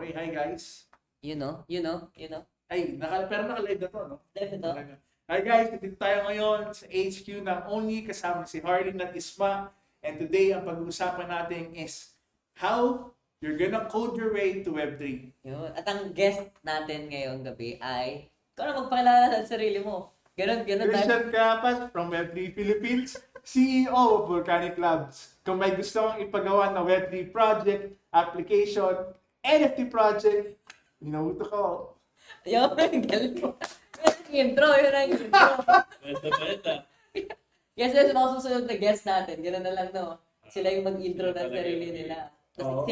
Okay, hi guys. You know. Ay, pero naka-live na to, no? Live na to? Hi guys, dito tayo ngayon sa HQ ng Only kasama si Harley at Isma. And today, ang pag-uusapan natin is how you're gonna code your way to Web3. Yun. At ang guest natin ngayong gabi ay, ikaw na magpakilala sa sarili mo. Ganun tayo. Kristian Quirapas from Web3 Philippines, CEO of Vulcanic Labs. Kung may gusto kang ipagawa na Web3 project, application, NFT project, minuto ko. Yun, galing mo. Yun ang intro. Beta. Yes, mga susunod na guest natin. Ganun na lang, no? Sila yung mag-intro ng sarili nila. Tapos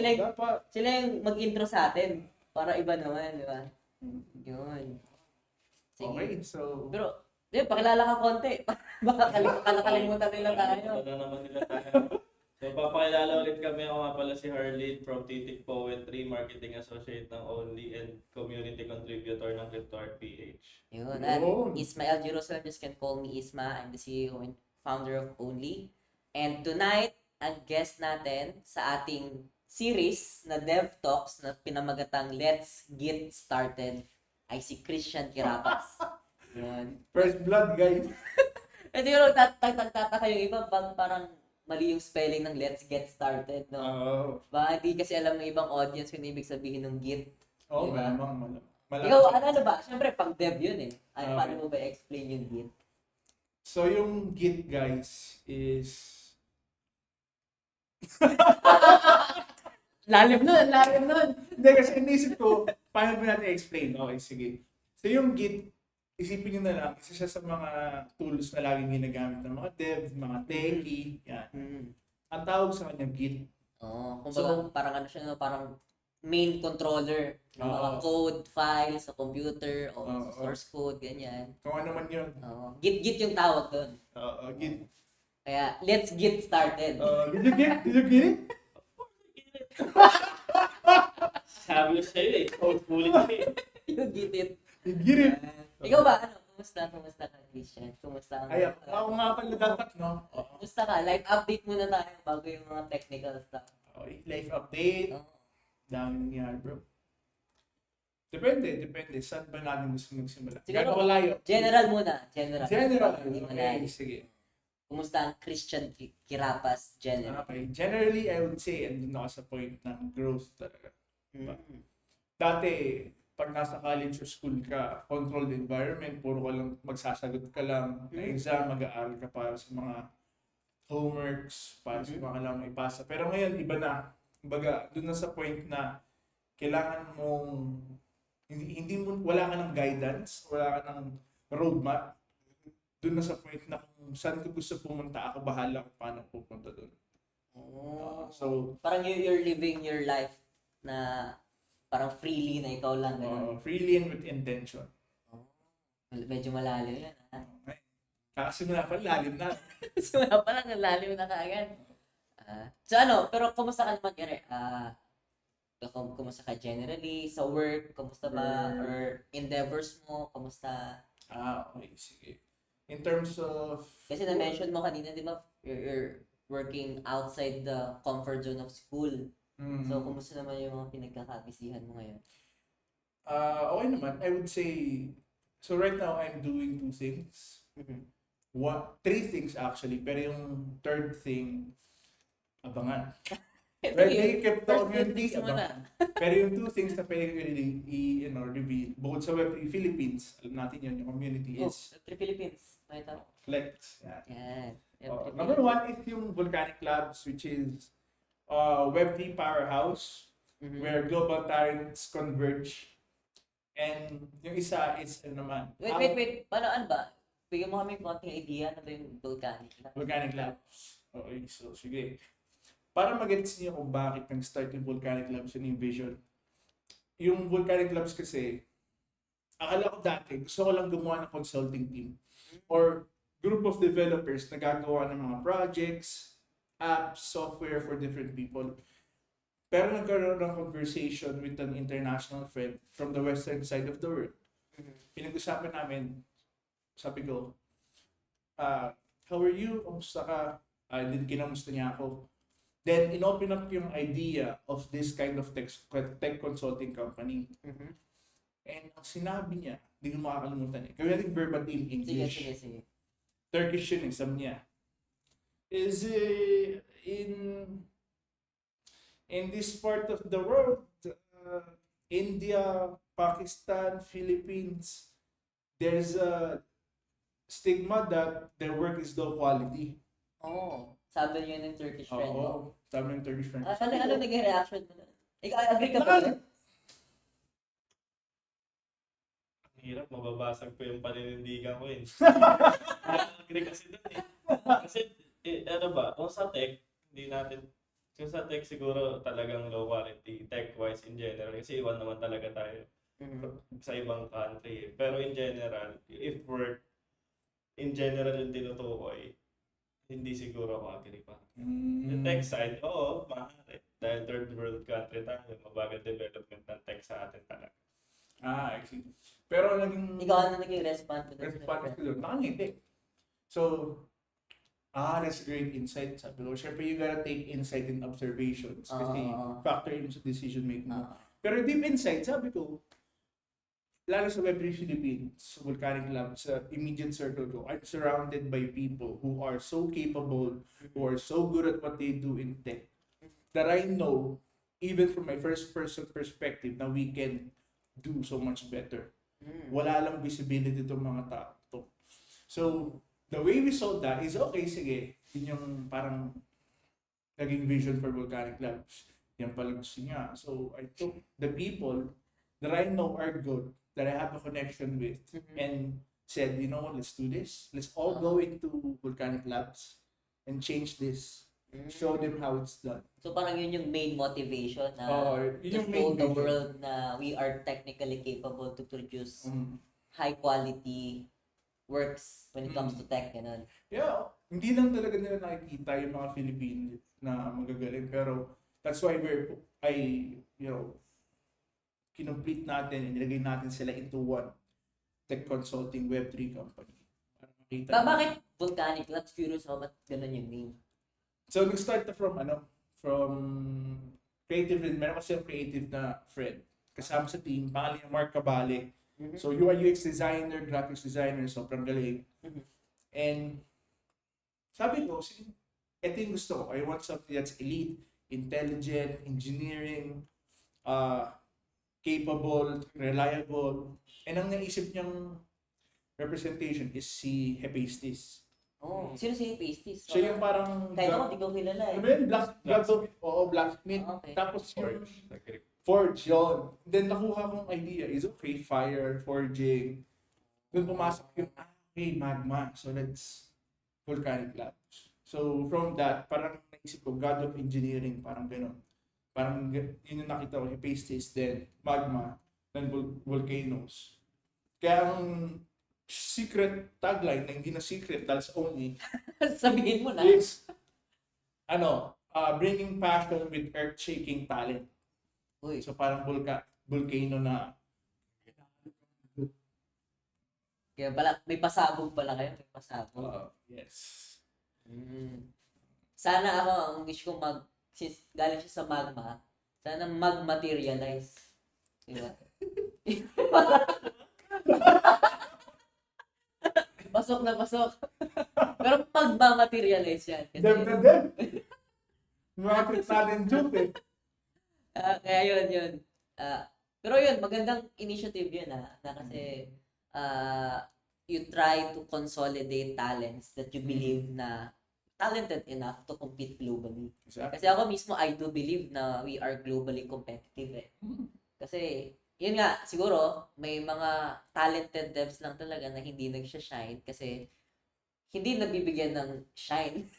sila yung mag-intro sa atin. Para iba naman, di ba? Yun. Sige. Okay, so... Pero, pakilala ka konti. Baka nakalimutan nila tayo. Ano naman nila tayo. So, papakilala ulit kami. Ako nga pala si Harley from Titik Poetry, Marketing Associate ng Only, and Community Contributor ng CryptoArt PH. Yun. At Ismael Jerusalem, just can call me Isma. I'm the CEO and founder of Only. And tonight, ang guest natin sa ating series na Dev Talks na pinamagatang Let's Get Started ay si Kristian Quirapas. Yun. First blood, guys. At siguro tataka yung iba, parang mali yung spelling ng Let's Get Started, no? Baka hindi kasi alam ng ibang audience kung ibig sabihin ng Git. Oo, diba? malamang. Ikaw, ano ba? Siyempre, pang dev yun eh. Paano mo ba explain yung Git? So, yung Git, guys, is... Lalim nun. Hindi, kasi inisip ko, paano ba natin explain? Okay, sige. So, yung Git, isipin nyo na lang, isa siya sa mga tools na laging ginagamit ng mga dev, mga techie, yan. Ang tawag sa kanya, Git. Kumbaga, parang ano siya, no? Parang main controller ng mga code, files, sa computer, o source code, ganyan. Kung ano man yun. Git yung tawag doon. Git. Kaya, let's get started. Did you get it? Sabi ko sa'yo eh. Hopefully kami. You get it. You get it? Ikaw ba, ano? Kumusta ka, Kristian? Kumusta ka? Ay, ako nga pala dapat, no? Kumusta ka? Live update muna tayo bago yung mga technical stuff. Okay, life update. Dami nangyari, bro. Depende. Saan ba natin gusto magsimula? Gano'n kalayo? General muna. General. Okay, sige. Kumusta ang Kristian Quirapas general? Okay, generally, I would say, andun ako sa point ng growth talaga. Dati, pag nasa college or school ka, controlled environment, puro ka lang, magsasagot ka lang na exam, mag-aaral ka para sa mga homeworks, para sa mga kailangan may ipasa. Pero ngayon, iba na. Kumbaga, doon na sa point na kailangan mong, wala ka ng guidance, wala ka ng roadmap. Doon na sa point na kung saan ko gusto pumunta, ako bahala kung paano pupunta doon. So, parang you're living your life na parang freely na ikaw lang. Freely and with intention. Medyo malalim yan. Kakasimula pa, lalim na. Simula pa lang, lalim na kaagad. So pero kumusta ka naman, Gere? Kumusta ka generally sa work? Kumusta ba? Or endeavors mo? Kumusta? Okay, sige. In terms of... Kasi na-mention mo kanina, di ba? You're working outside the comfort zone of school. So, kumusta naman yung mga pinagkakabisihan mo ngayon? Okay naman. I would say... So, right now, I'm doing 2 things. 3 things actually. Pero yung third thing, abangan. They kept the community, abangan. Pero yung 2 things na pwede ko reveal, bukod sa Web3 Philippines, alam natin yun, yung community is... Web3 Philippines. Flex. Yan. Number 1 is yung Vulcanic Labs, which is Web3 powerhouse, where global talents converge. And yung isa is, Wait. Paano ba? Bigyan mo kami konting idea na ba yung Vulcanic Labs? Vulcanic Labs. Okay, so sige. Para mag-gets niyo kung bakit nag-start yung Vulcanic Labs yung vision. Yung Vulcanic Labs kasi, akala ko dati, gusto ko lang gumawa ng consulting team or group of developers na gagawa ng mga projects, apps, software for different people. Pero nagkaroon ng conversation with an international friend from the western side of the world. Pinag-usapan namin, sabi ko, how are you? Kamusta ka? Kinamusta niya ako. Then, inopen up yung idea of this kind of tech consulting company. Mhm. And ang sinabi niya, hindi ko makakalimutan eh. Kaya natin verbatim Sige, English. sige. Turkish yun eh, sabi niya. Is in this part of the world, India, Pakistan, Philippines, there's a stigma that their work is low quality. Oo. Sabi niyo ng Turkish friend mo. Oo, sabi ng Turkish friend. Ano naging reaction mo? Ikaw, agree ka ba? Ang hirap, mababasag ko yung paninindigan ko eh. Agree kasi dun eh. Kasi, ano ba, kung sa tech, kung sa tech siguro talagang low quality, tech-wise in general, kasi iwan naman talaga tayo sa ibang country eh. Pero in general, if work, in general yung tinutukoy, hindi siguro ako agree pa. Yung tech side, oo, maaari. Dahil third world country tayo, mabagal development ng tech sa atin talaga. I see. Pero naging... Ikaw ano naging response ko? Response ko doon, nakangiti. So, that's great insight. Sabi ko, syempre you gotta take insight and observations kasi factor in sa decision making. Pero deep insight, sabi ko, lalo sa WEB3 Philippines, Vulcanic Lab, sa immediate circle ko, I'm surrounded by people who are so capable, who are so good at what they do in tech, that I know, even from my first person perspective, na we can do so much better. Wala lang visibility itong mga tao to. So, the way we saw that is, okay, sige, yun yung parang naging vision for Vulcanic Labs. Yan pala gusto niya. So, I took the people that I know are good, that I have a connection with, and said, you know what, let's do this. Let's all go into Vulcanic Labs and change this. Show them how it's done. So parang yun yung main motivation na yun to yung show main the vision. world na we are technically capable to produce high quality works when it comes to tech, ganun. Yeah, hindi lang talaga nila nakikita yung mga Filipino na magagaling, pero that's why kinomplete natin, inilagay natin sila into one tech consulting Web3 company. Bakit Vulcanic Labs? Curious ako, ba't ganun yung name? So, nag-start na from creative, meron kasi yung creative na friend. Kasama sa team, pangalan niya Mark Cabale. So, UI UX designer, graphics designer, sobrang galing. And, sabi ko, ito yung gusto ko. I want something that's elite, intelligent, engineering, capable, reliable. And ang naisip niyang representation is si Hephaestus. Oh, sino si Pasties? Siya yung parang... Kahit ako, di ko kilala eh. Ano yun? Blacksmith. Okay. Tapos Forge yun. Then nakuha kong idea is, okay, fire, forging. Doon pumasok yung, magma. So let's Vulcanic Labs. So from that, parang naisip ko, God of Engineering, parang gano'n. Parang yun yung nakita ko, Hephaestus, then magma, then volcanoes. Kaya ang secret tagline na hindi na secret, that's only Sabihin mo na. is bringing passion with earth-shaking talent. Uy. So parang volcano na Kaya pala, may pasabog pala kayo. May pasabog. yes. Sana ako, ang wish ko since galing siya sa magma, sana mag-materialize. Diba? Pasok na pasok. Pero magma-materialize yan. Kasi, Dev. Mga tricks natin joke eh. kaya yun. Pero yun, magandang initiative yun na kasi you try to consolidate talents that you believe na talented enough to compete globally. Exactly. Kasi ako mismo, I do believe na we are globally competitive eh. Kasi, yun nga, siguro, may mga talented devs lang talaga na hindi nagsha-shine kasi hindi nabibigyan ng shine.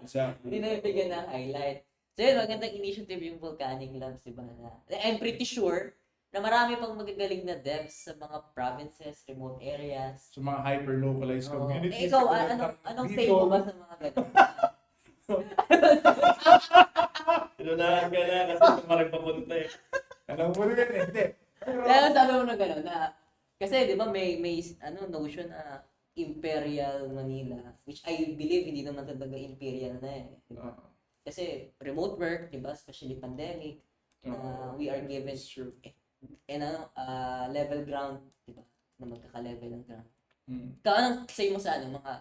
Exactly. Hindi nabibigyan ng highlight. So yun, magandang initiative yung Vulcanic Labs, diba? I'm pretty sure na marami pang magagaling na devs sa mga provinces, remote areas. So mga hyper-localized communities. Ikaw, anong say mo ba sa mga ganun? Inunahan ka na kasi tumarag papunta eh. Alam mo rin, hindi. Kaya sabi mo na gano'n na, kasi di ba may notion na Imperial Manila, which I believe hindi naman talaga Imperial na eh. Diba? Kasi remote work, di ba? Especially pandemic, we are given It's true. level ground, di ba? Na magkaka-level ng ground. Mm. Anong say mo sa mga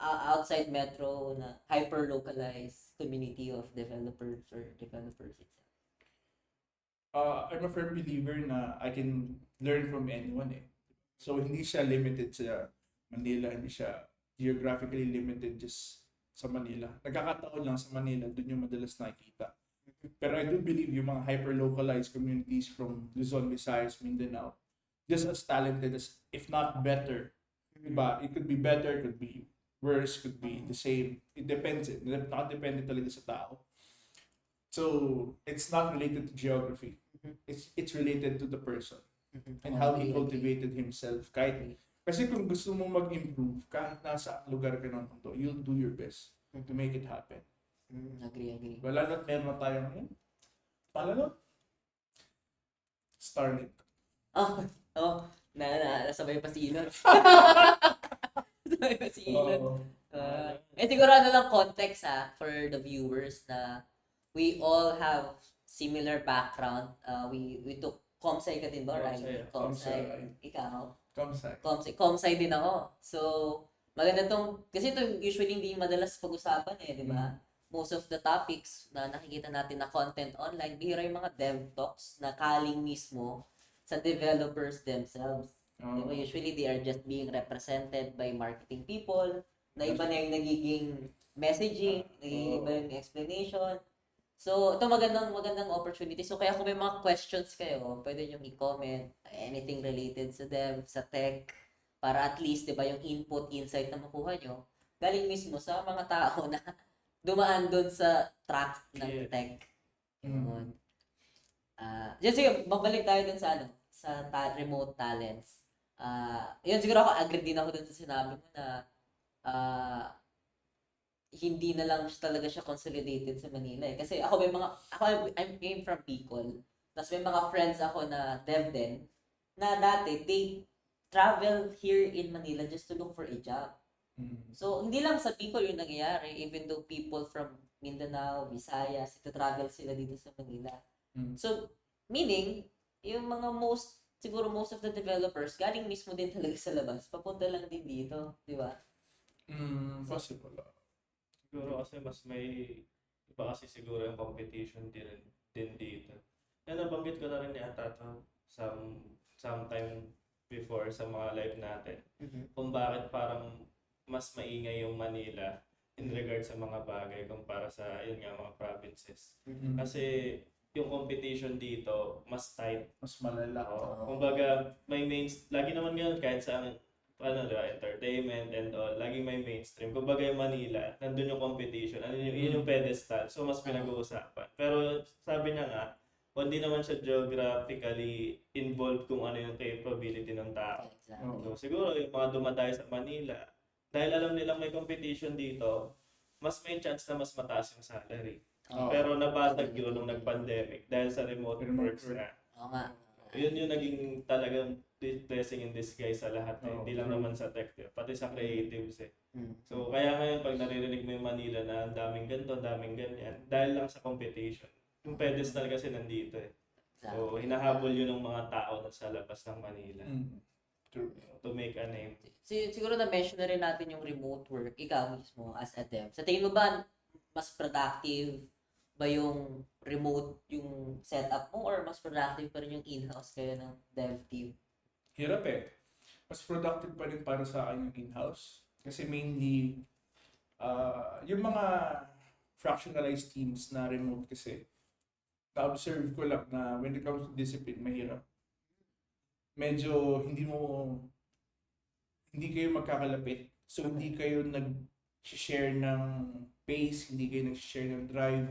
outside metro na hyper-localized community of developers or developers itself? I'm a firm believer na I can learn from anyone eh. So hindi siya limited sa Manila, hindi siya geographically limited just sa Manila. Nagkakataon lang sa Manila, doon yung madalas nakikita. Pero I do believe yung mga hyper-localized communities from Luzon, Visayas, Mindanao, just as talented as, if not better. Diba? It could be better, could be worse, could be the same. It depends. Nakadepende talaga sa tao. So, it's not related to geography. It's related to the person and how he cultivated himself. Kasi kung gusto mo mag-improve, kahit nasa lugar ka ng mundo, you'll do your best to make it happen. Agree. Wala na't meron na tayo ngayon. Paano? Starlink. Nasabay pa si Elon. Nasabay pa si Elon. Oo. Siguro lang context for the viewers na we all have similar background. We took Comsci ka din ba? Right? Comsci. Ikaw? Comsci din ako. So, maganda kasi ito usually hindi madalas pag-usapan di ba? Most of the topics na nakikita natin na content online, bihira yung mga dev talks na kaling mismo sa developers themselves. Diba? Usually, they are just being represented by marketing people, na iba na yung nagiging messaging, iba yung explanation. So, ito magandang opportunity. So, kaya kung may mga questions kayo, pwede nyo i-comment anything related sa dev, sa tech, para at least, diba, yung input, insight na makuha nyo, galing mismo sa mga tao na dumaan doon sa track ng tech. Sige, babalik tayo dun sa remote talents. Yun, siguro ako agree din ako dun sa sinabi mo na hindi na lang talaga siya consolidated sa Manila Kasi I came from Bicol. Tapos may mga friends ako na dev din na dati, they travel here in Manila just to look for a job. So, hindi lang sa Bicol yung nangyayari, even though people from Mindanao, Visayas, travel sila dito sa Manila. So, meaning, yung mga siguro most of the developers, galing mismo din talaga sa labas, papunta lang din dito, di ba? Possible. Siguro kasi mas iba kasi siguro yung competition din dito. Nabanggit ko na rin yata ito sometime before sa mga live natin. Kung bakit parang mas maingay yung Manila in regard sa mga bagay kumpara sa mga provinces. Kasi yung competition dito mas tight, mas malala. Kumbaga may lagi naman ganun kahit sa entertainment and all, laging may mainstream. Kumbaga yung Manila, nandun yung competition, yun yung pedestal. So mas pinag-uusapan. Pero sabi niya nga, hindi naman siya geographically involved kung ano yung capability ng tao. Exactly. So siguro yung mga dumadayo sa Manila, dahil alam nilang may competition dito, mas may chance na mas mataas yung salary. Pero nabasag yun nung nag-pandemic dahil sa remote works na. Oo nga. Yun yung naging talagang blessing in disguise sa lahat. Hindi lang naman sa tech, pati sa creatives So kaya ngayon pag naririnig mo yung Manila na ang daming ganito, daming ganyan, dahil lang sa competition. Yung pedestal kasi nandito So hinahabol yun ng mga tao na sa labas ng Manila. True. To make a name. Siguro na-mention na rin natin yung remote work, ikaw mismo as a dev. Sa tingin mo ba, mas productive ba yung remote yung setup mo or mas productive pa rin yung in-house kayo ng dev team? Hirap Mas productive pa rin para sa akin yung in-house. Kasi mainly, yung mga fractionalized teams na remote kasi, na-observe ko lang na when it comes to discipline, mahirap. Medyo hindi kayo magkakalapit. So, hindi kayo nag-share ng pace, hindi kayo nag-share ng drive,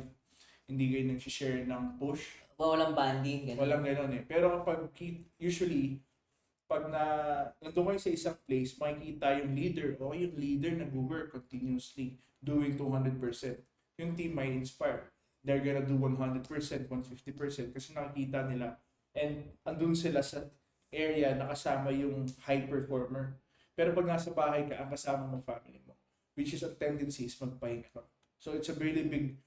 hindi kayo nag-share ng push. Walang banding. Ganun. Walang ganun Pero kapag usually, pag nandun kayo sa isang place, makikita yung leader yung leader nag-work continuously, doing 200%. Yung team may inspire. They're gonna do 100%, 150% kasi nakikita nila. And andun sila sa area na kasama yung high performer. Pero pag nasa bahay ka, ang kasama mo family mo, which is a tendency is magpahinga ka. So it's a really big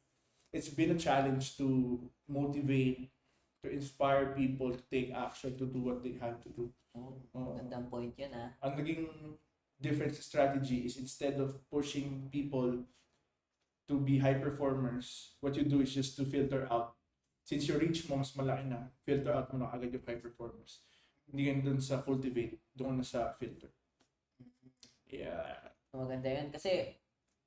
it's been a challenge to motivate, to inspire people to take action, to do what they have to do. Magandang point yun Ang naging different strategy is instead of pushing people to be high performers, what you do is just to filter out. Since your reach mo mas malaki na, filter out mo na agad yung high performers. Hindi ka dun sa cultivate, doon na sa filter. Yeah. Maganda yun. Kasi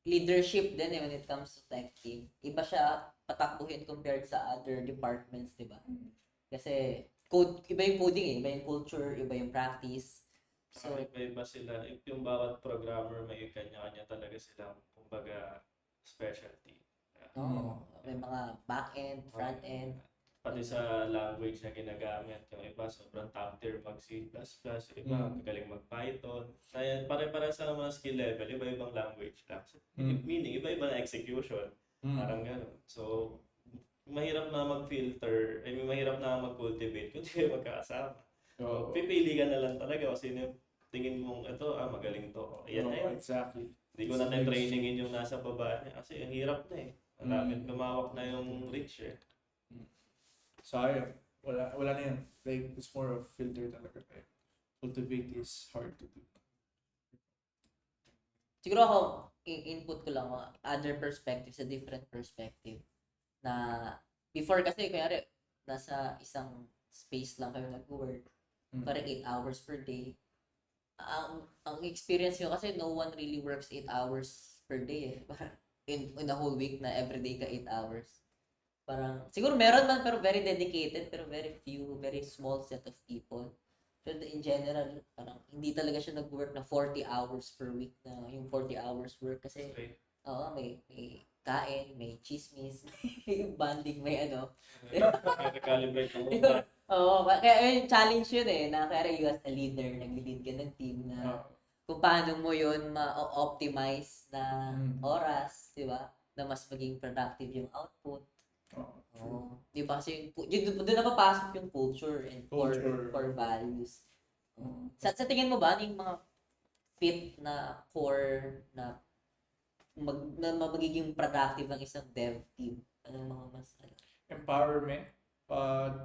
leadership din when it comes to tech team. Iba siya patakbuhin compared sa other departments, di ba? Kasi iba yung coding iba yung culture, iba yung practice. So, iba sila. Yung bawat programmer may kanya-kanya talaga silang, kumbaga, specialty. May mga back-end, front-end. Pati sa language na ginagamit, yung iba sobrang top tier mag C++, yung iba magaling mag Python. Kaya pare-pares sa naman skill level, iba-ibang language lang. Meaning, iba-iba na execution. Parang gano'n. So, mahirap na mag-filter, mahirap na mag-cultivate kung di magkakasama. So, pipili ka na lang talaga kasi tingin mong ito, magaling to. Ayan na yun. Exactly. Hindi ko na trainingin yung nasa baba niya kasi ang hirap na Maraming lumawak na yung reach Sayang. Wala na yan. Like, it's more of filter talaga. Cultivate is hard to do. Siguro ako, input ko lang other perspectives, a different perspective. Na before kasi, kaya nasa isang space lang kayo nag-work. Parang 8 hours per day. Ang experience ko kasi no one really works 8 hours per day in the whole week na everyday ka 8 hours. Parang, siguro meron man pero very dedicated, pero very few, very small set of people. Pero in general, parang hindi talaga siya nag-work na 40 hours per week na yung 40 hours work kasi may kain, may chismis, may bonding, may May recalibrate mo. Kaya yung challenge yun na kaya you as a leader, nag-lead ka ng team na kung paano mo yun ma-optimize na oras, di ba? Na mas maging productive yung output. Di ba? Kasi doon napapasok yung culture and core values. Sa tingin mo ba, yung mga fit na core na magiging productive ng isang dev team? Anong mga mas empowerment,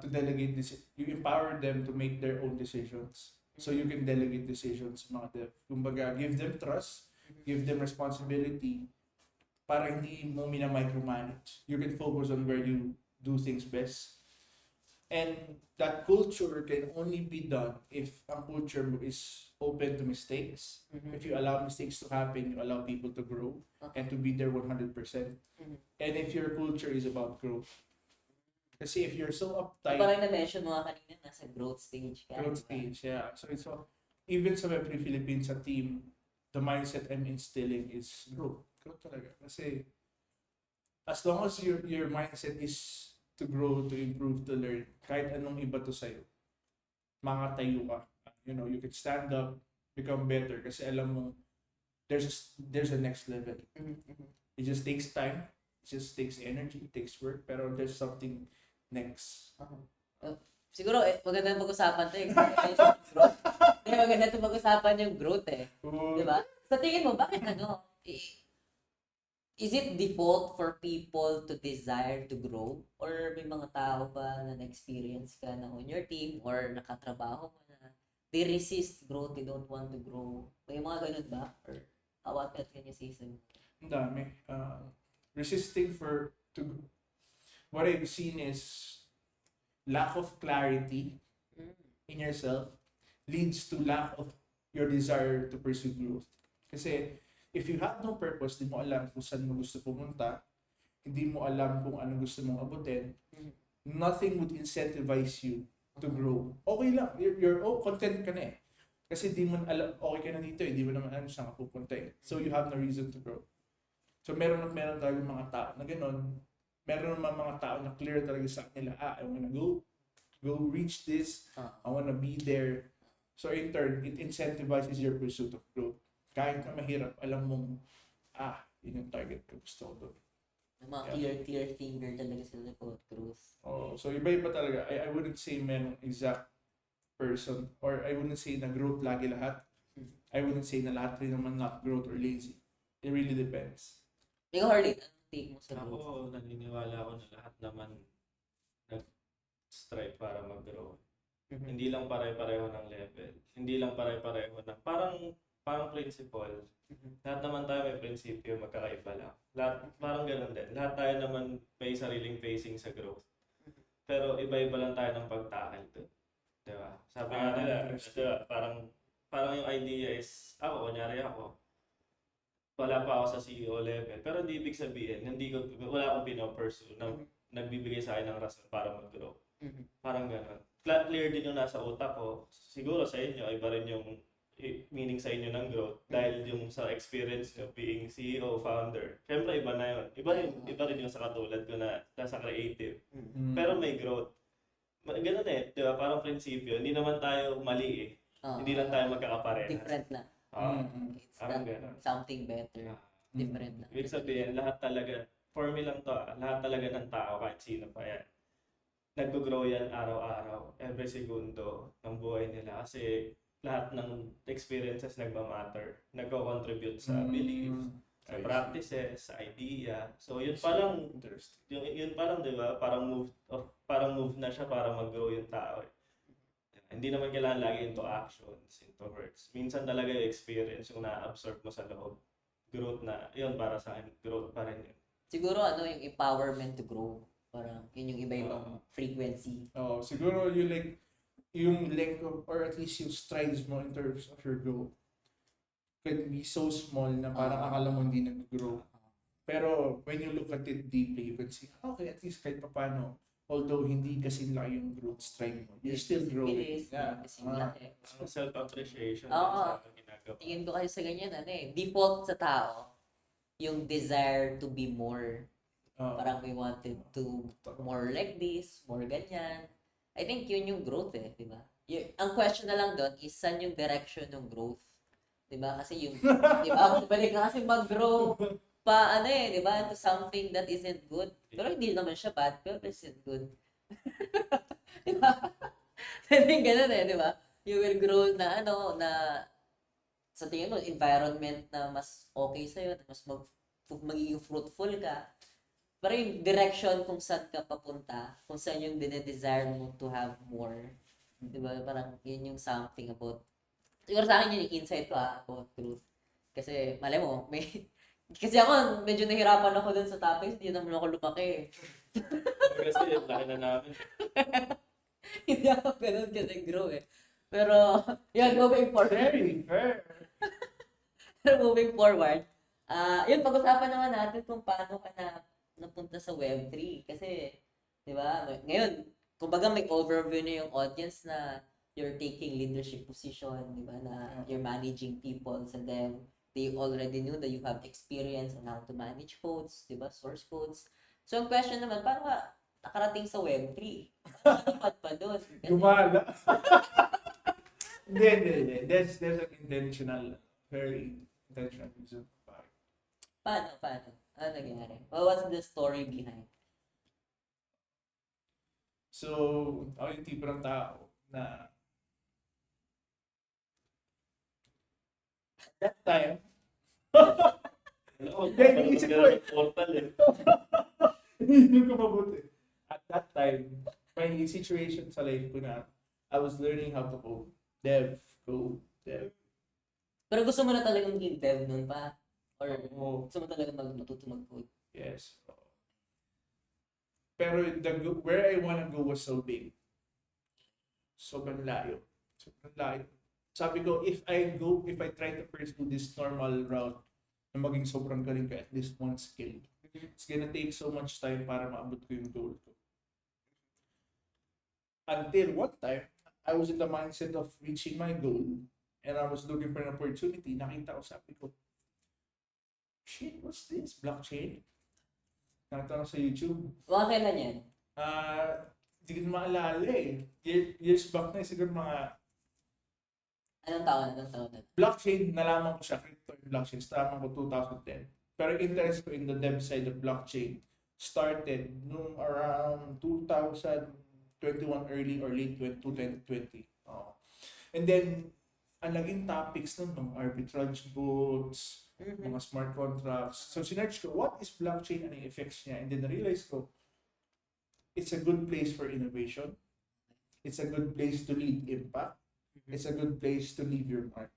to delegate this, you empower them to make their own decisions. So you can delegate decisions sa mga dev. Kumbaga, give them trust, give them responsibility, para hindi mo mina-micromanage. You can focus on where you do things best. And that culture can only be done if ang culture mo is open to mistakes. If you allow mistakes to happen, you allow people to grow and to be there 100%. And if your culture is about growth. Kasi if you're so uptight... Parang na-mention mo kanina, nasa growth stage ka. Growth stage, yeah. So it's even sa WEB3 Philippines, sa team, the mindset I'm instilling is growth. Growth talaga. Kasi as long as your mindset is to grow, to improve, to learn, kahit anong iba to sa'yo, makatayo ka. You can stand up, become better kasi alam mo there's a next level. It just takes time, it just takes energy, it takes work, pero there's something next. Siguro, maganda pag-usapan ito growth. Maganda ito pag-usapan yung growth Diba? Sa tingin mo, bakit is it default for people to desire to grow? Or may mga tao ba na na-experience ka na on your team or nakatrabaho mo na they resist growth, they don't want to grow? May mga ganun ba? Or what can you say? Ang dami. Resisting what I've seen is lack of clarity in yourself leads to lack of your desire to pursue growth. Kasi if you have no purpose, di mo alam kung saan mo gusto pumunta, hindi mo alam kung ano gusto mong abutin, nothing would incentivize you to grow. Okay lang, you're content ka na Kasi di mo alam, okay ka na dito di mo naman alam saan ka pupunta So you have no reason to grow. So meron talagang mga tao na gano'n. Meron naman mga tao na clear talaga sa kanila, I wanna go reach this, I wanna be there. So in turn, it incentivizes your pursuit of growth. Kahit na mahirap, alam mong, yun yung target ko, gusto ko doon. Mga clear finger talaga sila for growth. So iba-iba talaga. I wouldn't say merong exact person, or I wouldn't say na growth lagi lahat. I wouldn't say na lahat rin naman not growth or lazy. It really depends. Ikaw, Harley, take mo sa growth? Ako, naniniwala ako na lahat naman nag-strive para mag-grow. Hindi lang pare-pareho ng level. Hindi lang pare-pareho ng parang principle. Lahat naman tayo may prinsipyo, magkakaiba lang. Lahat, parang ganun din. Lahat tayo naman may sariling pacing sa growth. Pero iba-iba lang tayo ng pagtakal doon. Diba? Sabi nga nila, diba, parang yung idea is, kunyari ako, wala pa ako sa CEO level. Pero hindi ibig sabihin, wala akong pinopursue na nagbibigay sa akin ng rason para mag-grow. Parang gano'n. Clear din yung nasa utak ko. Siguro sa inyo, iba rin yung meaning sa inyo ng growth dahil yung sa experience nyo being CEO, founder. Siyempre, iba na yun. Iba rin yung sa katulad ko na nasa creative. Pero may growth. Ganun di ba? Parang prinsipyo. Hindi naman tayo mali eh. Hindi lang tayo magkakaparehas. Different na. It's Parang not ganun. something better. Different na. Ibig sabihin, lahat talaga, for me lang to, lahat talaga ng tao, kahit sino pa yan, nag-grow yan araw-araw, every segundo ng buhay nila. Kasi lahat ng experiences nagmamatter, nagko-contribute sa beliefs, sa practices, sa idea. So yun pa lang, yun pa lang, di ba? Parang move na siya para mag-grow yung tao. Hindi naman kailangan lagi into actions, into words. Minsan talaga yung experience yung na-absorb mo sa loob. Growth na, yun para sa akin, growth pa rin yun. Siguro yung empowerment to grow. Parang yun yung iba-ibang frequency. Siguro yung length of, or at least yung strides mo in terms of your growth could be so small na parang akala mo hindi nag-grow. Pero when you look at it deeply, you can see, okay, at least kahit paano, although hindi kasi laki yung growth stride mo, you're still growing. Kasi laki. Self-appreciation. Tingin ko kasi sa ganyan, default sa tao, yung desire to be more. Parang we wanted to more like this, more ganyan. I think yun yung growth di ba? Ang question na lang doon is saan yung direction ng growth. Di ba? Kasi yung, di ba? Balik ka kasi mag-grow pa, di ba? To something that isn't good. Pero hindi naman siya bad, pero isn't good. Di ba? Pwede ganun di ba? You will grow na, na sa tingin mo, environment na mas okay sa'yo, na mas magiging fruitful ka. Pero yung direction kung saan ka papunta, kung saan yung dinedesire mo to have more. Di ba? Parang yun yung something about, siguro sa akin yun yung insight ko about growth. Kasi, malay mo, kasi ako, medyo nahirapan ako dun sa topics, hindi naman ako lumaki. Kasi, laki na namin. Hindi ako ganun kasi grow Pero, yun, moving forward. Very fair. Pero moving forward, yun, pag-usapan naman natin kung paano ka napunta sa Web3. Kasi, di ba, ngayon, kumbaga may overview na yung audience na you're taking leadership position, di ba, na you're managing people sa dev. They already knew that you have experience on how to manage codes, di ba, source codes. So, ang question naman, paano ka nakarating sa Web3? Paano pa doon? Gumala. Hindi. There's an very intentional reason. Paano? Ano nangyari? What's the story behind? So, ako yung tipo ng tao na that time, iniisip ko portal Hindi ko mabuti. At that time, may situation sa life ko na I was learning how to code. Code. Pero gusto mo na talagang maging dev nun pa? Or gusto mo talaga matuto mag-code? Yes. Pero where I wanna go was so big. Sobrang layo. Sabi ko, if I try to pursue this normal route na maging sobrang galing ka at least one skill, it's gonna take so much time para maabot ko yung goal ko. Until one time, I was in the mindset of reaching my goal and I was looking for an opportunity. Nakita ko, sabi ko, shit, what's this? Blockchain? Nakita ko sa YouTube. Mga kailan yan? Hindi ko maalala Years back na siguro mga... Anong taon na? Blockchain, nalaman ko siya, crypto and blockchain, tama ko 2010. Pero interest ko in the dev side of blockchain started noong around 2021 early or late 2020. And then, ang naging topics nun, arbitrage bots, mga smart contracts. So sinerch ko, what is blockchain and yung effects niya? And then na-realize ko, it's a good place for innovation. It's a good place to leave impact. It's a good place to leave your mark.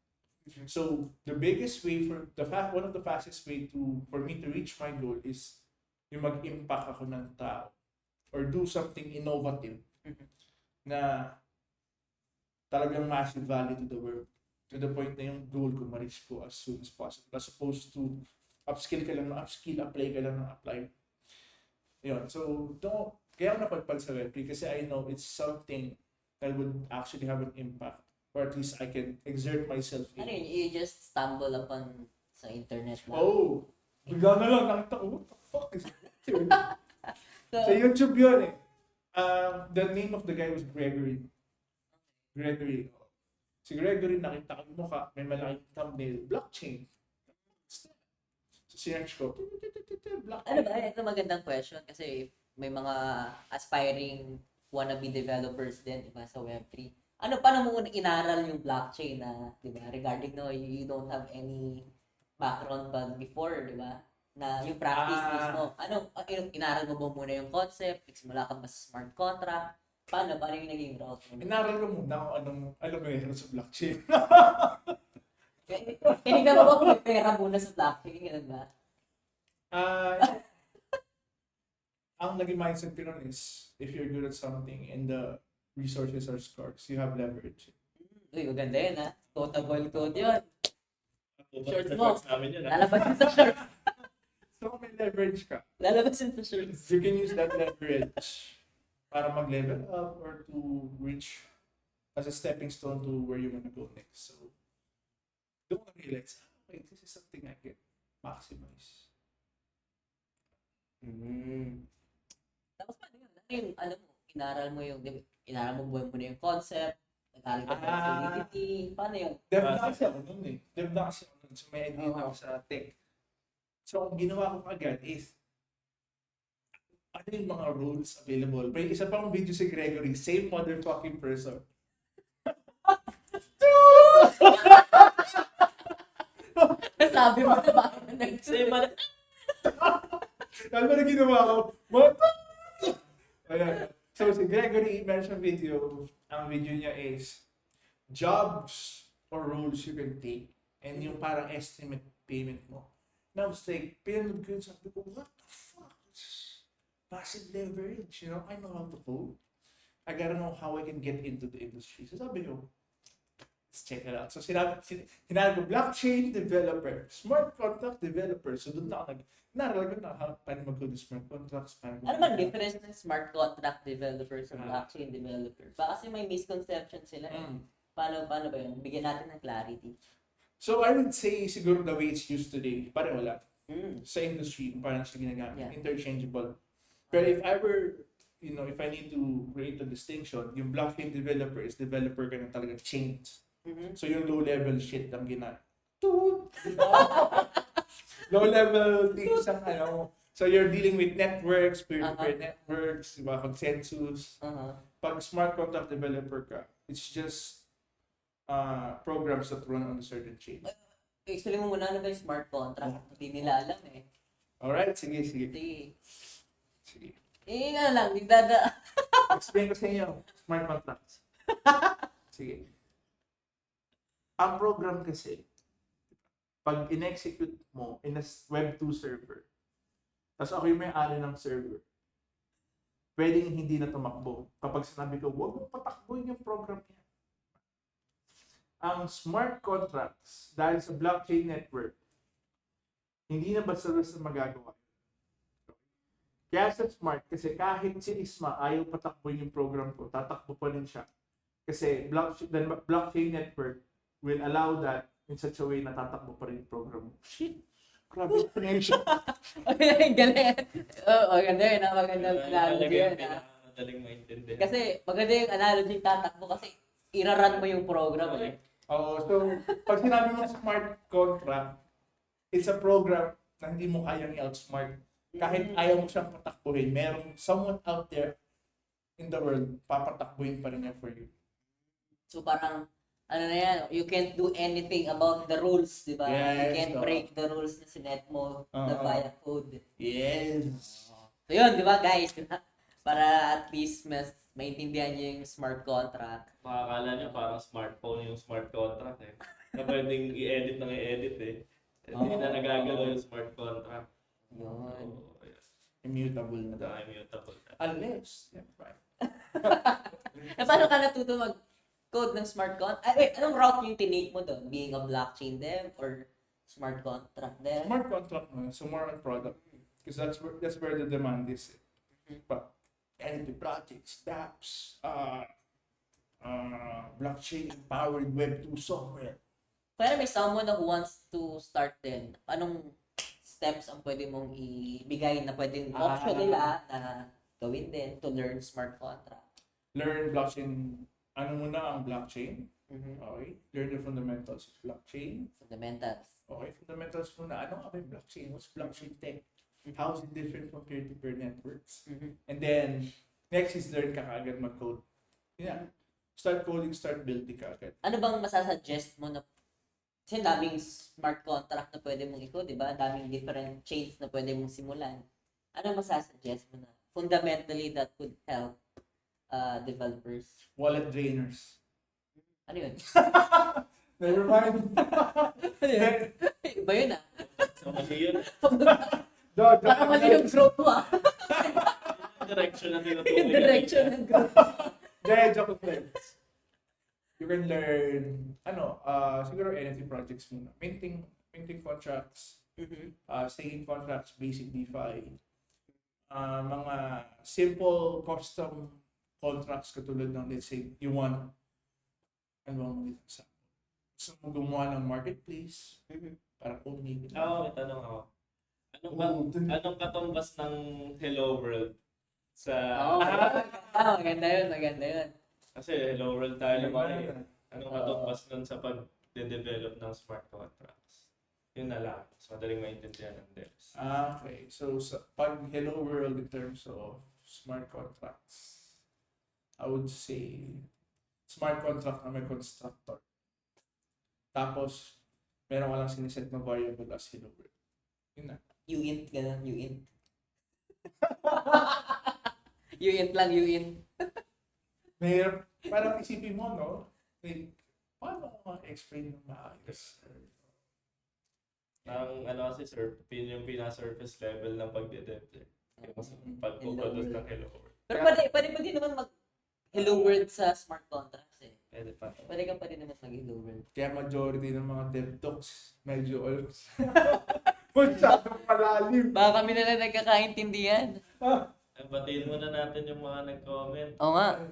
So the biggest way one of the fastest way for me to reach my goal is yung mag-impact ako ng tao or do something innovative na talagang massive value to the world. To the point na yung goal ko ma-reach ko as soon as possible. As opposed to upskill ka lang ng upskill, apply ka lang ng apply. Yun. So, kaya ako napadpad sa Web3 kasi I know it's something that would actually have an impact. Or at least I can exert myself in. Ano yun? You just stumble upon sa internet lang. Oh! Bigla na lang nakita ko, what the fuck is that? So, Sa YouTube yun eh. The name of the guy was Gregory. Si Gregory, nakita ko yung mukha, may malaking thumbnail, blockchain. So, sinerch ko, blockchain. ano ba? Ito magandang question kasi may mga aspiring wannabe developers din, diba, sa Web3. Paano mo inaral yung blockchain na, diba, regarding you don't have any background but before, diba, na yung practice mismo. Inaral mo ba muna yung concept? Nagsimula ka ba sa smart contract? Paano yung naging route mo? Inaral ko muna kung alam mo meron sa blockchain. Tinignan mo ba kung may pera muna sa blockchain? Ganun ba? Ang naging mindset ko nun is, if you're good at something and the resources are scarce, you have leverage. Uy, maganda yun, ha? Quotable code yun. Shorts mo. Namin yun, Lalabas yun sa shorts. So, may leverage ka. Lalabas yun sa shorts. You can use that leverage para mag-level up or to reach as a stepping stone to where you want to go next. So, doon ko realize, okay, this is something I can maximize. Tapos paano yun? Inaral mo buhay mo na yung concept, nag-aral ka ng solidity, paano yun? Dev na kasi ako nun eh. So, may idea na ako sa tech. So, ang ginawa ko agad is, ano yung mga rules available? May isa pang video si Gregory, same motherfucking person. Sabi mo na bakit na Same man. Alam mo na ginawa ko? What? Ayan. So, si Gregory mentioned video, ang video niya is jobs or roles you can take and yung parang estimate payment mo. Now, it's like, pinanood ko yun, sabi ko, what the fuck? It's passive leverage, you know? I know how to code. I gotta know how I can get into the industry. So sabi ko, let's check it out. So sinabi ko, blockchain developer, smart contract developer. So doon na ako naralag ko na paano mag-code smart contracts. Ano man difference ng smart contract developer sa blockchain developer? Ba kasi may misconception sila. Paano ba yun? Bigyan natin ng clarity. So I would say siguro the way it's used today, pareho lang. Sa industry, parang siya ginagamit. Yeah. Interchangeable. Pero if I were, if I need to create a distinction, yung blockchain developer is developer ka ng talaga chains. So yung low-level shit ang low-level things ang So you're dealing with networks, peer-to-peer networks, diba, consensus. Pag smart contract developer ka, it's just programs that run on a certain chain. Explain mo muna ano ba yung smart contract? Hindi nila alam eh. Alright, sige. Lang, Explain ko sa inyo, smart contracts. Sige. Ang program kasi, pag in-execute mo in a Web2 server, tapos ako yung may-ari ng server, pwedeng hindi na tumakbo. Kapag sinabi ko, huwag mong patakbuhin yung program niya. Ang smart contracts, dahil sa blockchain network, hindi na basta-basta magagawa. Kaya sa smart, kasi kahit si Isma ayaw patakbuhin yung program ko, tatakbo pa rin siya. Kasi the blockchain network will allow that in such a way na tatakbo pa rin yung program mo. Shit! Grabe explanation. Okay, galing. Oo, ganda yun. Magandang analogy yun. Madaling maintindihan. Kasi maganda yung analogy tatakbo kasi iraran mo yung program eh. Oo, so pag sinabi mo smart contract, it's a program na hindi mo kayang i-outsmart. Kahit ayaw mo siyang patakbuhin, merong someone out there in the world, papatakbuhin pa rin niya for you. So parang, ano na yan, you can't do anything about the rules, di ba? You Yes, can't no. break the rules na sinet mo na via code. Yes. So yun, di ba guys? Di ba? Para at least mas maintindihan nyo yung smart contract. Makakala nyo parang smartphone yung smart contract eh. Na pwedeng i-edit ng i-edit eh. Hindi na nagagalaw yung smart contract. Yun. So, yes. Immutable na daw. Immutable na. Unless, yeah, right. Paano ka natuto mag-code ng smart contract? Ay, wait, anong route yung tinake mo doon? Being a blockchain dev or smart contract dev? Smart contract mo, so more on product. Because that's where the demand is. But NFT projects, dApps, blockchain-powered Web3 software. Kaya may someone who wants to start din, anong steps ang pwede mong ibigay na pwedeng option nila na gawin din to learn smart contract? Learn blockchain. Ano muna ang blockchain? Okay. Learn the fundamentals of blockchain. Fundamentals. Okay. Fundamentals muna. Ano nga ba yung blockchain? What's blockchain tech? How is it different from peer-to-peer networks? And then, next is learn ka kaagad mag-code. Yeah. Start coding, start building ka agad. Ano bang masasuggest mo na kasi daming smart contract na pwede mong i-code, di ba? Daming different chains na pwede mong simulan. Ano masasuggest mo na fundamentally that could help developers? Wallet drainers. Ano yun? Never mind. Iba yun ah. So, mali yun. Baka mali yung growth mo ah. Direction na Yung tinutuloy. direction ng growth. Joke lang. You can learn, siguro NFT projects muna. Minting contracts, staking contracts, basic DeFi. Mga simple custom contracts katulad ng, let's say, you want, ano bang mag-ito sa? Gusto mo gumawa ng marketplace, para only. May tanong ako. Anong katumbas ng Hello World sa... Maganda yun. Kasi Hello World tayo naman eh. Anong katumbas nun sa pag-develop ng smart contracts? Yun na lang. Mas madaling maintindihan ng devs. Okay. So, pag hello world in terms of smart contracts, I would say smart contract na may constructor. Tapos, meron ka lang siniset na variable as hello world. Yun na. Uint, gano'n, uint. Uint lang, uint. Mahirap. Parang isipin mo, no? Like, paano ko ma-explain ng maayos? Ang kasi yung pina-surface level ng pagde-dev. Yung pag-produce ng Hello World. Pero pwede pa din naman mag-hello world sa smart contracts eh. Pwede pa. Pwede ka pa rin naman mag-hello world. Kaya majority ng mga dev talks, medyo masyadong malalim. Baka kami na lang nagkakaintindihan. Batiin muna natin yung mga nag-comment. Oo nga.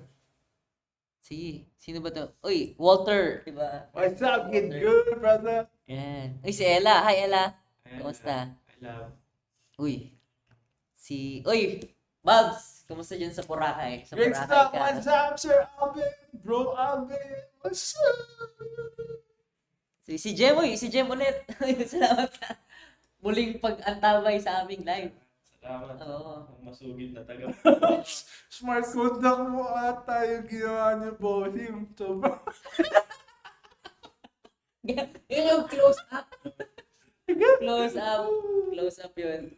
Sino ba to? Uy, Walter, diba? What's up? Get good, brother? Yan. Uy, si Ella. Hi, Ella. Kumusta? I love. Uy. Uy, Babs. Kumusta dyan sa Boracay? Sa Great Boracay stuff. ka. What's up, Sir Alvin? Bro Alvin. What's up? Si Jem, si Jem ulit. Salamat sa muling pag-antabay sa aming live. Salamat. Oo. Masugid na taga. Smart contact mo ata yung ginawa niyo, bossing. Sobrang... Yun yung close up. Close up yun.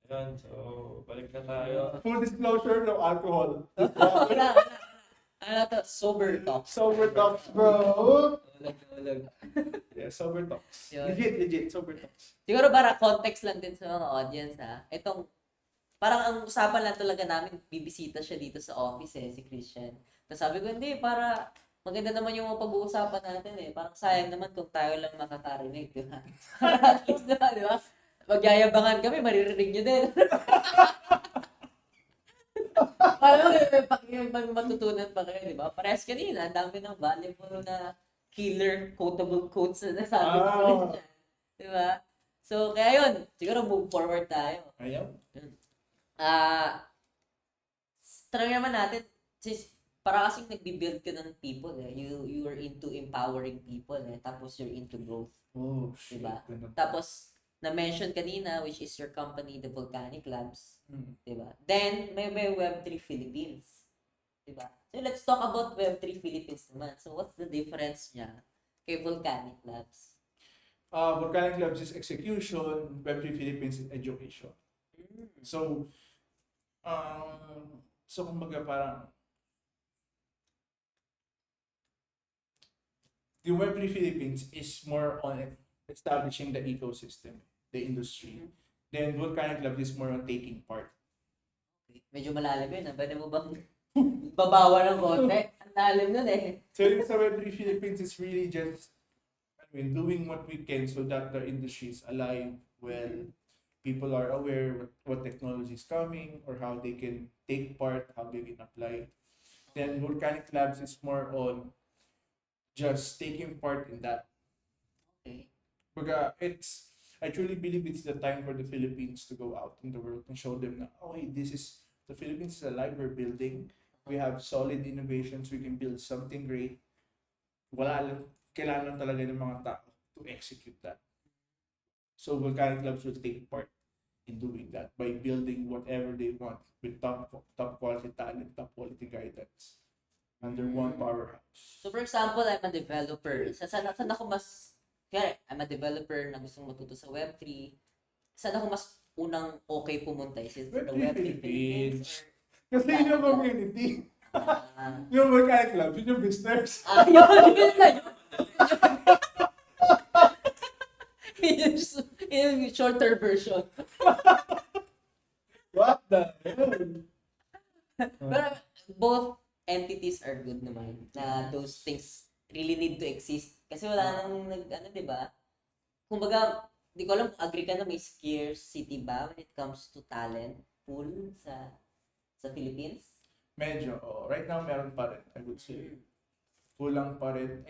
Yan, so balik na tayo. Full disclosure, no alcohol. Wala. Ano to? Sober talk. Sober talks, bro. Tulog. Yeah, sober talks. Yun. Legit, sober talks. Siguro para context lang din sa mga audience ha. Itong, parang ang usapan lang talaga namin, bibisita siya dito sa office si Kristian. Tapos sabi ko, hindi, para maganda naman yung mga pag-uusapan natin Parang sayang naman kung tayo lang makakarinig, di ba? At least naman, di ba? Magyayabangan kami, maririnig nyo din. Parang may matutunan pa kayo, di ba? Parehas kanina, ang dami ng valuable na killer quotable quotes na nasabi ko Kristian. Di ba? So, kaya yun, siguro move forward tayo. Ayaw. Tanong naman natin, para kasing nagbi-build ka ng people You are into empowering people tapos you're into growth. Oh, shit. Diba? Tapos, na-mention kanina, which is your company, the Vulcanic Labs. Diba? Then, may Web3 Philippines. Diba? So let's talk about Web3 Philippines naman. So what's the difference niya kay Vulcanic Labs? Volcanic Labs is execution, Web3 Philippines is education. So, kumbaga parang, the Web3 Philippines is more on establishing the ecosystem, the industry. Then Volcanic Labs is more on taking part. Okay. Medyo malalim yun. Pwede mo bang babawa ng konti? Ang lalim nun eh. So yung sa Web3 Philippines is really just, doing what we can so that the industry is alive, well, people are aware what technology is coming or how they can take part, how they can apply. Then Volcanic Labs is more on just taking part in that. Okay. I truly believe it's the time for the Philippines to go out in the world and show them na, okay, the Philippines is alive, we're building. We have solid innovations, we can build something great. Kailangan lang talaga ng mga tao to execute that. So Volcanic Labs will take part in doing that by building whatever they want with top quality talent, top quality guidance under one powerhouse. So for example, I'm a developer. Saan ako mas, kaya I'm a developer na gustong matuto sa Web3. Saan ako mas unang okay pumunta? Is it for the Web3 Web3 Philippines? Kasi yun yung community. Or, Yung Volcanic Labs, yun yung business. yun na yun. Yung shorter version. What the hell? Pero both entities are good naman na those things really need to exist. Kasi wala nang di ba? Kumbaga, di ko alam, agree ka na may scarcity ba when it comes to talent pool sa Philippines? Medyo, right now meron pa rin, I would say. Kulang pa rin.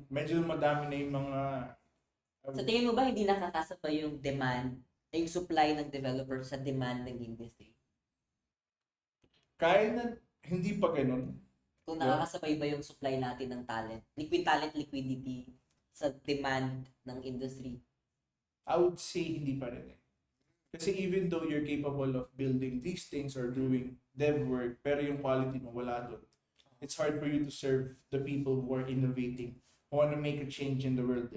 Medyo madami na yung mga... Sa tingin mo ba hindi nakakasabay yung demand, yung supply ng developer sa demand ng industry? Kaya na, hindi pa ganun. Kung nakakasabay ba yung supply natin ng talent, liquidity sa demand ng industry? I would say hindi pa rin. Kasi even though you're capable of building these things or doing dev work, pero yung quality mo wala doon. It's hard for you to serve the people who are innovating, who want to make a change in the world.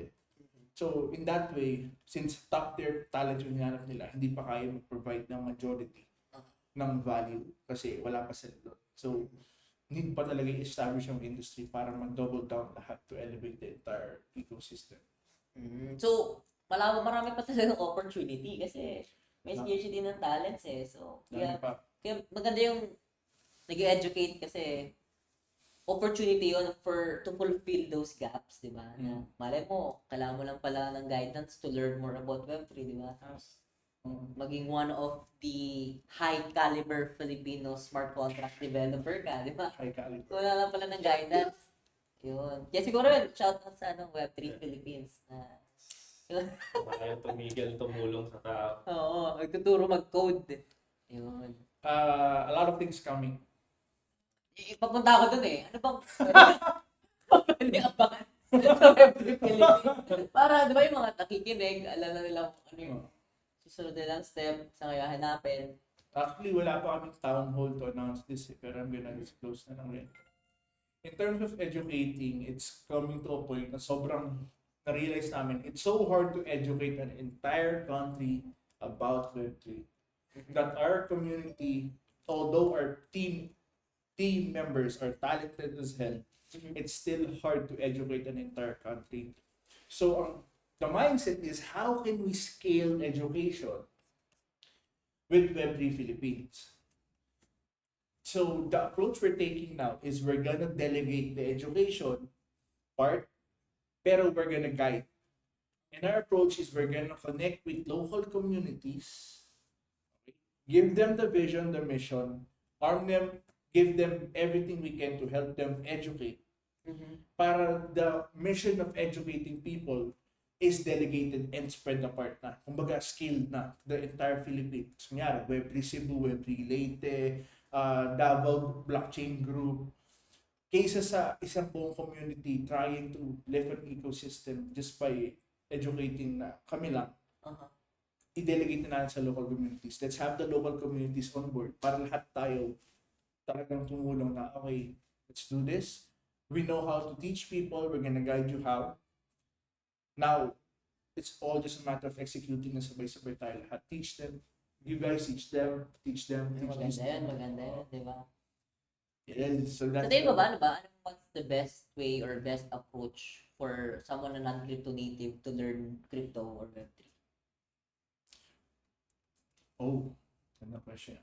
So in that way, since top tier talent yung hinanap nila, hindi pa kaya mag-provide ng majority ng value kasi wala pa sila doon. So need pa talaga i-establish yung industry para mag-double down lahat to elevate the entire ecosystem. So, marami pa talagang opportunity kasi may scarcity ng talents eh. So, kaya maganda yung nag-educate kasi opportunity yun to fulfill those gaps, di ba? Malay mo, kailangan mo lang pala ng guidance to learn more about Web3, di ba? Maging one of the high caliber Filipino smart contract developer ka, di ba? High caliber. Wala lang pala ng guidance. Yun. Kaya siguro yun, shout out sa Web3 Philippines na Kaya tumigil, tumulong sa tao. oo, magtuturo mag-code. Yun. A lot of things coming. Papunta ako dun eh. Ano bang pwede abangan sa Web3 Philippines? Para, di ba yung mga nakikinig, alam na nila ano yung susunod nilang step sa kaya hanapin. Actually, wala pa kaming town hall to announce this pero I'm gonna disclose na lang rin. In terms of educating, it's coming to a point na sobrang na-realize namin, it's so hard to educate an entire country about Web3 that our community, although our team members are talented as hell, it's still hard to educate an entire country. So the mindset is, how can we scale education with Web3 Philippines? So the approach we're taking now is we're gonna delegate the education part, pero we're gonna guide. And our approach is we're gonna connect with local communities, give them the vision, the mission, arm them, give them everything we can to help them educate. Para the mission of educating people is delegated and spread apart na. Kumbaga, scaled na the entire Philippines. Kunyari, Web3 Cebu, Web3 Leyte, Davao Blockchain Group. Kaysa sa isang buong community trying to live an ecosystem just by educating na kami lang, i-delegate na natin sa local communities. Let's have the local communities on board para lahat tayo talagang tumulong na, okay, let's do this. We know how to teach people. We're gonna guide you how. Now, it's all just a matter of executing na sabay-sabay tayo lahat. Teach them. You guys teach them. Teach them. Teach Maganda yun, di ba? Yes, so Sa that's tingin mo ba, ano ba? What's the best way or best approach for someone na non-crypto native to learn crypto or Web3? Oh, ganda question.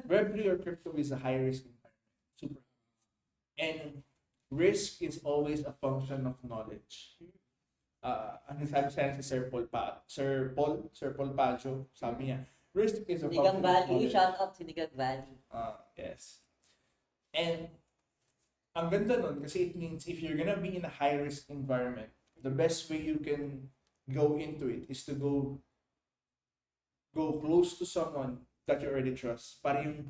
Web3 or crypto is a high risk environment. Super. And risk is always a function of knowledge. Ano sabi sa si Sir Paul Pacho, sabi niya, risk is a Sinigang function of Valley, knowledge. shout out Sinigang Valley. Yes. And ang ganda nun kasi it means if you're gonna be in a high risk environment, the best way you can go into it is to go close to someone that you already trust. Para yung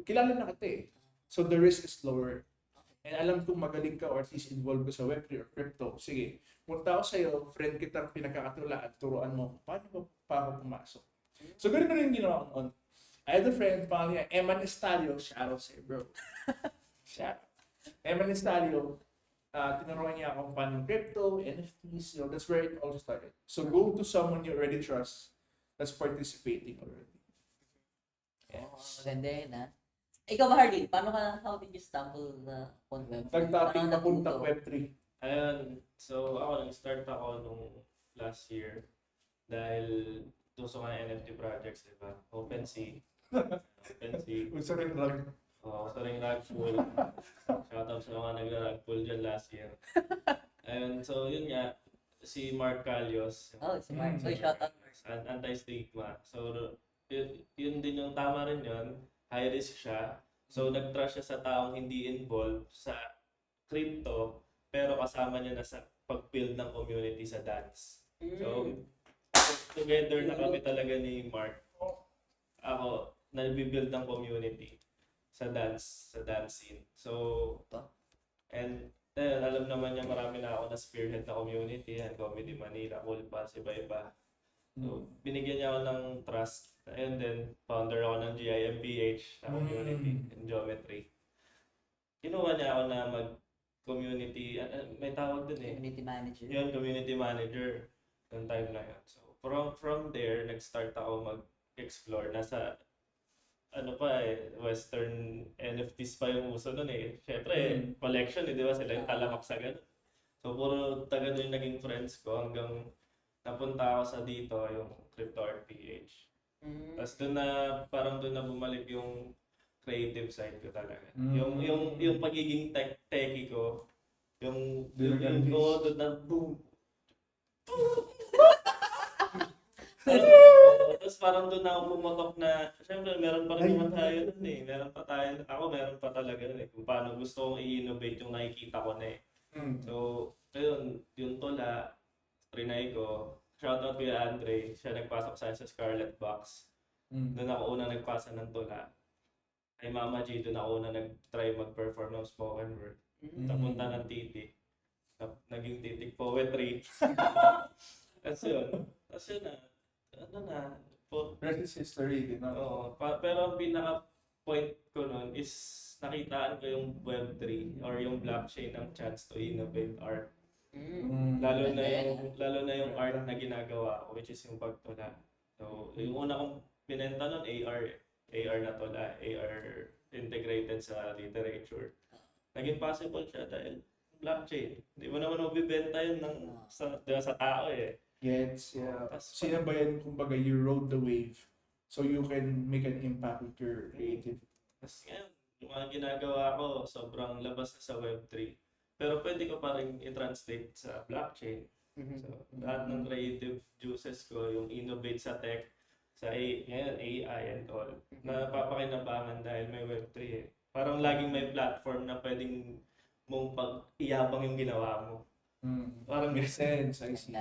kilala na kita eh. So the risk is lower. And alam kong magaling ka or at least involved ka sa Web3 or crypto. Sige, punta ako sa'yo, friend kitang pinagkakatulaan, turuan mo paano pa ako pumasok. So ganun na rin yung ginawa ko noon. I had a friend, pangalan niya, Eman Estalio, shout out sa'yo bro. Shout out. Eman Estalio, tinuruan niya ako paano yung crypto, NFTs, that's where it all started. So go to someone you already trust that's participating already. Yes. Maganda yun, ha? Ikaw ba, Harley? How did you stumble on Web3? Nagtating Paano papunta natuto? Web3. Ayun, so ako nag-start ako nung last year dahil gusto ko ng NFT projects, di ba? OpenSea. Gusto rin lang. Oo, sa ring rag pool. Shoutout sa mga nagra-rag pool dyan last year. Ayun, so yun nga, si Mark Calios. Oh, si Mark. So, shout out. Anti-stigma. So, yun din yung tama rin yun. High risk siya. So, nag-trust siya sa taong hindi involved sa crypto, pero kasama niya na sa pag-build ng community sa dance. So, together na kami talaga ni Mark. Ako, nag-build ng community sa dance scene. So, and alam naman niya marami na ako na spearhead na community, and Comedy Manila, Quirapas, iba-iba. So, binigyan niya ako ng trust. And then, founder ako ng GIMPH na community in geometry. Kinuha niya ako na mag-community, may tawag dun eh. Community manager. Yun, community manager. Yung time na yun. So, from there, nag-start ako mag-explore. Nasa, Western NFTs pa yung uso nun eh. Siyempre, collection eh, di ba? Sila yung talamak sa ganun. So, puro taga yung naging friends ko hanggang napunta ako sa dito, yung Crypto Art PH. Tapos parang doon na bumalik yung creative side ko talaga. Yung pagiging techie ko, yung doon na boom. Tapos parang doon ako pumotok na, syempre meron pa rin naman tayo nun eh. Meron pa talaga nun eh. Kung paano gusto kong i-innovate yung nakikita ko na eh. So, ayun, yung tula, trinay ko. Shoutout kay Andre, siya nagpasok sa Scarlet Box. Doon ako una nagpasa ng tula. Kay Mama G, doon ako una nag-try mag-perform ng spoken word. Napunta ng titik. Naging titik poetry. Tapos yun na. Rest is history, no? Oo, pero ang pinaka-point ko nun is nakitaan ko yung Web3 or yung blockchain ng chance to innovate art. Lalo na yung art na ginagawa ko, which is yung pagtula. So, yung una kong pinenta nun, AR na tula, AR integrated sa literature. Naging possible siya dahil blockchain. Hindi mo naman mabibenta yun sa tao eh. Gets, yeah. Sino ba yan, kumbaga, you rode the wave so you can make an impact with your creative. Tapos ngayon, yung mga ginagawa ko, sobrang labas na sa Web3. Pero pwede ko pa rin i-translate sa blockchain. So, lahat ng creative juices ko, yung innovate sa tech, sa AI and all, napapakinabangan dahil may Web3 eh. Parang laging may platform na pwedeng mong pag-iyabang yung ginawa mo. Parang Makes sense, I see.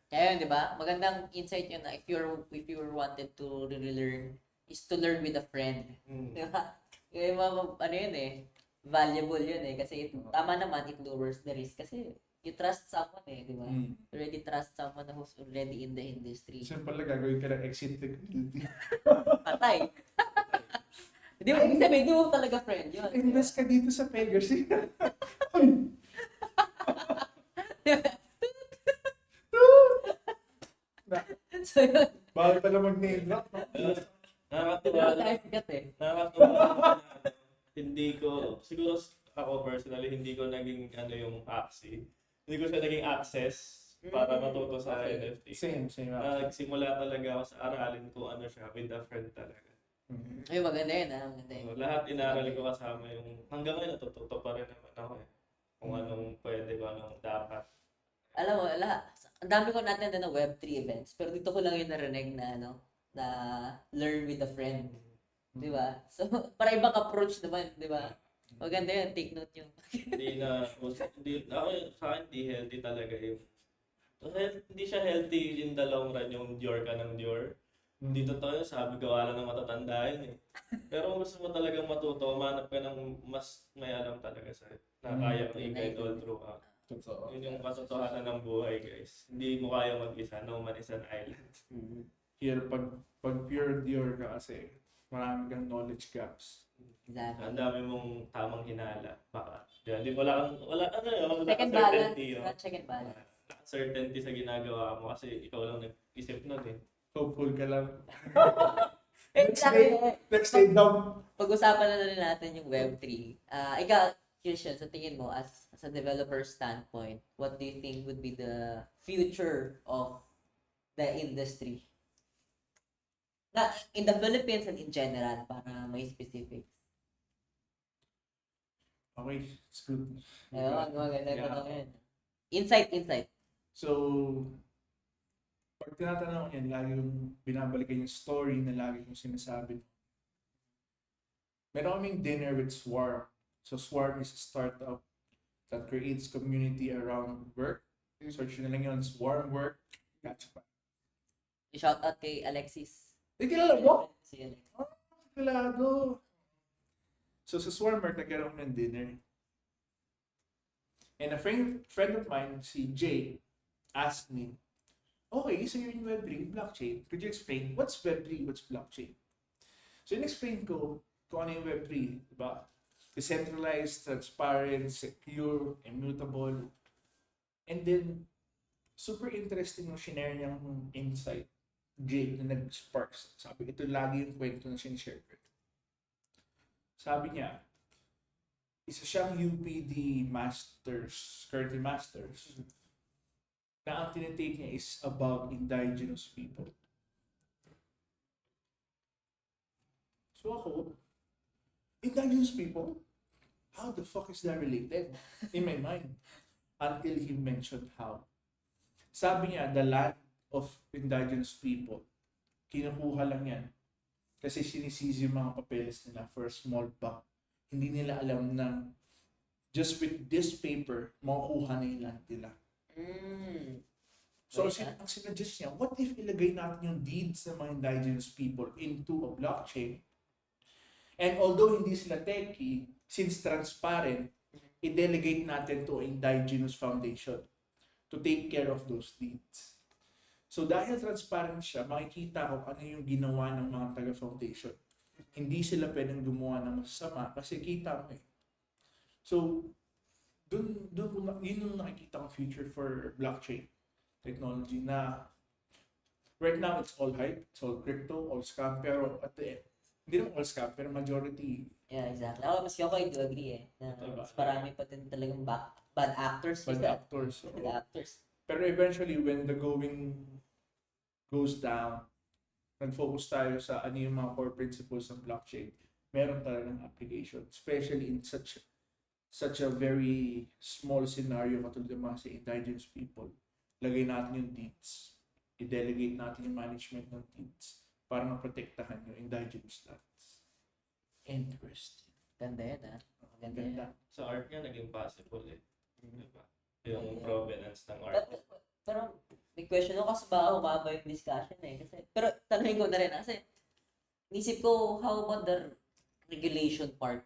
Kaya yun, di ba? Magandang insight yun na if you're wanted to really learn, is to learn with a friend. Di ba? Yung ano yun eh, valuable yun eh. Kasi tama naman, it lowers the risk. Kasi you trust someone eh, di ba? You already trust someone who's already in the industry. Simple lang, gagawin ka ng exit technology. Patay. Hindi mo, hindi mo talaga friend yun. Invest ka dito sa Pegasus. So yun. Bawal pala mag-name drop, no? Nakakatuwa. Tayo sikat eh. Nakakatuwa. Hindi ko, siguro ako personally, hindi ko naging yung Axie. Hindi ko siya naging access para matuto sa NFT. Same. Nagsimula talaga ako sa aralin ko ano siya, with a friend talaga. Ay, maganda yun ah. Maganda yun. So, lahat inaral ko kasama yung, hanggang ngayon natututo pa rin naman ako eh. Kung anong pwede, kung anong dapat. Alam mo, ang dami ko natin na Web3 events, pero dito ko lang yung narinig na na learn with a friend. Di ba? So, para ibang approach naman, di ba? Maganda yun, take note yung. Hindi ako, sa akin, hindi healthy talaga yung, hindi siya healthy in the long run yung Dior ka ng Dior. Hindi totoo yun, sabi gawa lang ng matatanda yun eh. Pero kung gusto mo talagang matuto, manap ka ng mas may alam talaga sa'yo. Na kaya kang i-guide all throughout. Totoo. Yun yung katotohanan ng buhay, guys. Hindi mo kaya mag-isa, no man is an island. Here, pag pure Dior ka kasi, marami kang knowledge gaps. Exactly. Ang dami mong tamang hinala. Baka, di wala Second balance. Check and balance. Certainty sa ginagawa mo kasi ikaw lang nag-isip nun eh. Hopeful ka lang. Exactly. Next day down. Pag-usapan na rin natin yung Web3. Ikaw, Kristian, sa tingin mo, as a developer standpoint, what do you think would be the future of the industry? Na, in the Philippines and in general, para may specifics. Okay, it's good. Ayun, maganda Yeah. ko yun. Insight. So, pag tinatanong yan, lagi yung binabalikan yung story na lagi yung sinasabi. Meron kaming dinner with Swarm. So, Swarm is a startup that creates community around work. Search nyo lang yun, Swarm Work. Gotcha pa. Shout out kay Alexis. Kilala mo? Si Alex. Kilado. So, sa Swarm Work, nagkaroon kami ng dinner. And a friend of mine, si Jay, asked me, okay, so you're in Web3, blockchain. Could you explain what's Web3, what's blockchain? So, in-explain ko kung ano yung Web3, diba? Decentralized, transparent, secure, immutable. And then, super interesting yung shinare niyang insight, Jay, na nag-sparks. Sabi, ito lagi yung kwento na sinishare ko. Sabi niya, isa siyang UPD Masters, currently Masters, na ang tinitake niya is about indigenous people. So ako, indigenous people? How the fuck is that related? In my mind. Until he mentioned how. Sabi niya, the land of indigenous people, kinukuha lang yan. Kasi sinisiz yung mga papeles nila for a small buck. Hindi nila alam na just with this paper, makukuha na yung land nila. So, ang sinuggest niya, what if ilagay natin yung deeds ng mga indigenous people into a blockchain? And although hindi sila techie, since transparent, i-delegate natin to indigenous foundation to take care of those deeds. So dahil transparent siya, makikita ko ano yung ginawa ng mga taga-foundation. Hindi sila pwedeng gumawa ng masama kasi kita mo eh. So, yun yung nakikita kong future for blockchain technology na right now it's all hype, it's all crypto, all scam, pero at the end, hindi naman all scam, pero majority. Yeah, exactly. Maski ako, I do agree eh. Na mas marami pa din talagang bad actors. Bad actors. Bad actors. Pero eventually, when the going goes down, nag-focus tayo sa ano yung mga core principles ng blockchain, meron talagang application. Especially in such a very small scenario katulad ng mga sa indigenous people. Lagay natin yung deeds. I-delegate natin yung management ng deeds para maprotektahan yung indigenous lands. Interesting. Ganda yan ah. Ganda. Sa art nga naging possible eh. Diba? Yung provenance ng art. Pero may question ako kasi baka umaba yung discussion eh. Pero tanongin ko na rin kasi nisip ko, how about the regulation part?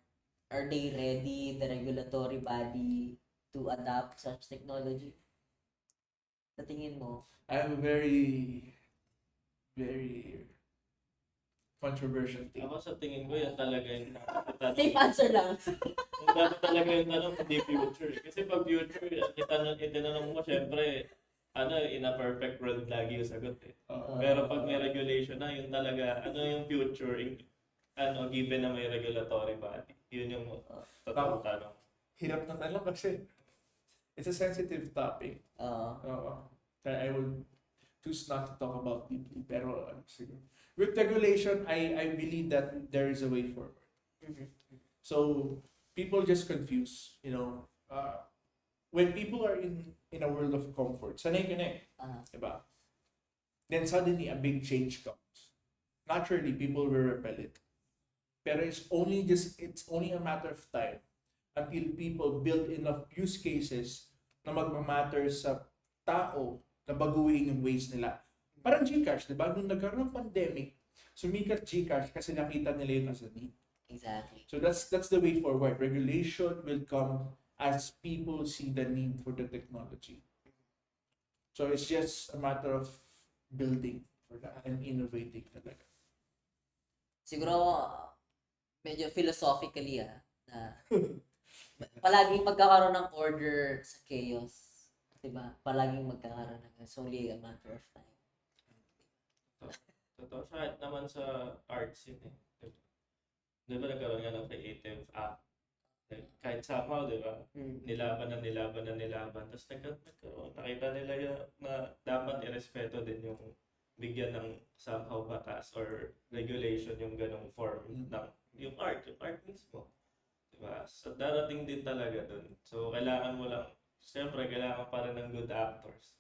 Are they ready, the regulatory body, to adopt such technology? Sa tingin mo? I have a very, very controversial thing. Ako sa tingin ko, yan talaga yung Safe answer lang. yung dapat talaga yung tanong, hindi future. Kasi pag future, itanong mo, syempre, in a perfect world lagi yung sagot eh. Pero pag may regulation na, yun talaga, yung future, given na may regulatory body. Yun yung totoong tanong. Hirap na tanong kasi it's a sensitive topic. I would choose not to talk about deeply. Pero siguro. With regulation, I believe that there is a way forward. So people just confuse, when people are in a world of comfort, sanay ka na diba? Then suddenly a big change comes. Naturally, people will repel it. Pero it's only a matter of time until people build enough use cases na magmamatter sa tao na baguhin yung ways nila. Parang Gcash, di ba? Nung nagkaroon ng pandemic, sumikat Gcash kasi nakita nila yun as a need. Exactly. So that's the way forward. Regulation will come as people see the need for the technology. So it's just a matter of building for that and innovating talaga. Siguro, medyo philosophically na palaging magkakaroon ng order sa chaos. Diba? Palaging magkakaroon ng it's only a matter of time. Totoo. Kahit naman sa art scene eh. Diba nagkaroon nga ng creative act? Kahit somehow, diba? Nilaban. Tapos nagkaroon. Nakita nila na dapat irespeto din yung bigyan ng somehow batas or regulation yung ganong form ng yung art mismo. Diba? So darating din talaga dun. So kailangan mo lang, siyempre kailangan pa rin ng good actors.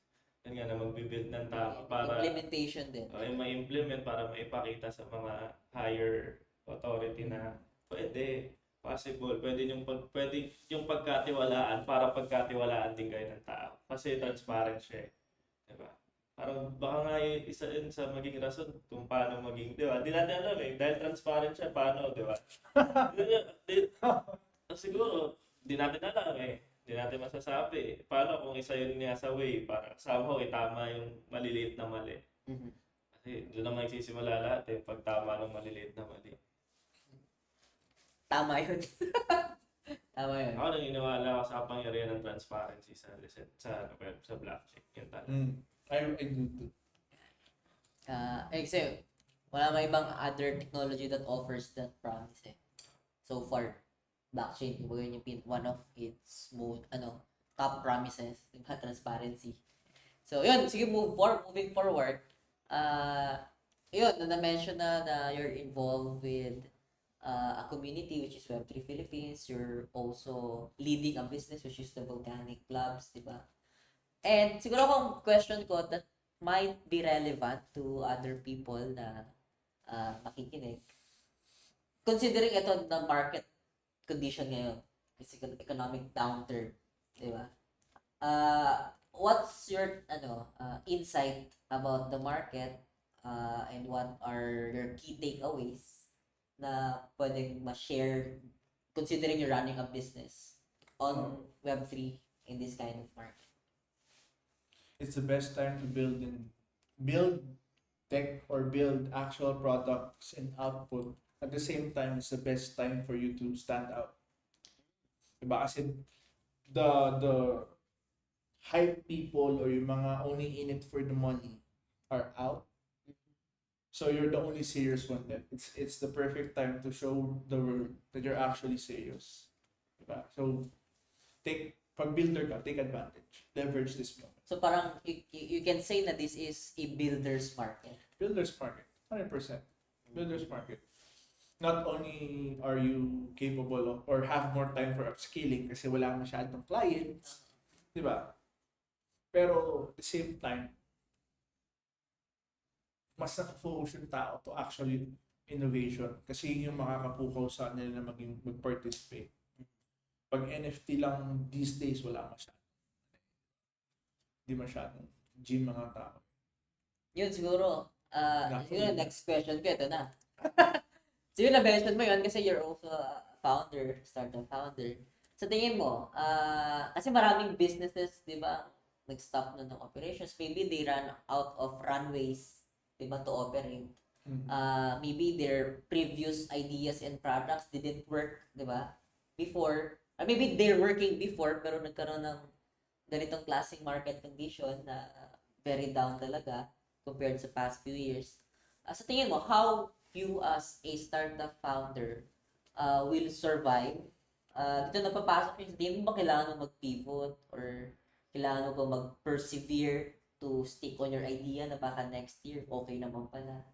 Yan nga na magbibuild ng tama para implementation din. Yung ma-implement para maipakita sa mga higher authority na pwede, possible, pwede yung pagkatiwalaan para pagkatiwalaan din kayo ng tao. Kasi transparent siya. Diba? Parang baka nga isa yun sa maging rason kung paano maging, di ba? Di natin alam eh, dahil transparent siya, paano, di ba? Siguro, di natin alam eh. Di natin masasabi. Paano kung isa yun niya sa way para somehow itama yung maliliit na mali. Kasi doon naman nagsisimula lahat eh, pag tama ng maliliit na mali. Tama yun. Tama yun. Ako naniniwala ako sa kapangyarihan ng transparency sa blockchain. Yun talaga. I do too. Kasi wala may ibang other technology that offers that promise eh. So far, blockchain, yun yung one of its top promises, diba? Transparency. So yun, sige moving forward. Yun, na-mention na you're involved with a community which is Web3 Philippines. You're also leading a business which is the Vulcanic clubs, diba? And siguro kung question ko that might be relevant to other people na makikinig. Considering ito na market condition ngayon, economic downturn, di ba? What's your insight about the market and what are your key takeaways na pwedeng ma-share considering you're running a business on Web3 in this kind of market? It's the best time to build tech or build actual products and output. At the same time, it's the best time for you to stand out. Diba? Kasi the hype people or yung mga only in it for the money are out. So you're the only serious one left. It's the perfect time to show the world that you're actually serious. Diba? So pag builder ka, take advantage. Leverage this moment. So parang you can say that this is a builder's market. Builder's market, 100%. Builder's market. Not only are you capable of or have more time for upscaling kasi wala masyadong clients, di ba? Pero at the same time, mas nakafocus yung tao to actually innovation kasi yung makakapukaw sa nila na mag-participate. Pag NFT lang these days, wala masyadong. Di masyadong gym mga tao. Yun siguro, siguro next question ko, ito na. Siguro na-mention mo yun kasi you're also a founder, startup founder. Sa tingin mo, kasi maraming businesses, di ba, nag-stop na ng operations. Maybe they run out of runways, di ba, to operate. Maybe their previous ideas and products didn't work, di ba? Before, or maybe they're working before pero nagkaroon ng ganitong klaseng market condition na very down talaga compared sa past few years. Sa tingin mo, how you as a startup founder will survive? Dito napapasok yung sa tingin mo ba kailangan mo mag-pivot or kailangan mo ba mag-persevere to stick on your idea na baka next year okay naman pala?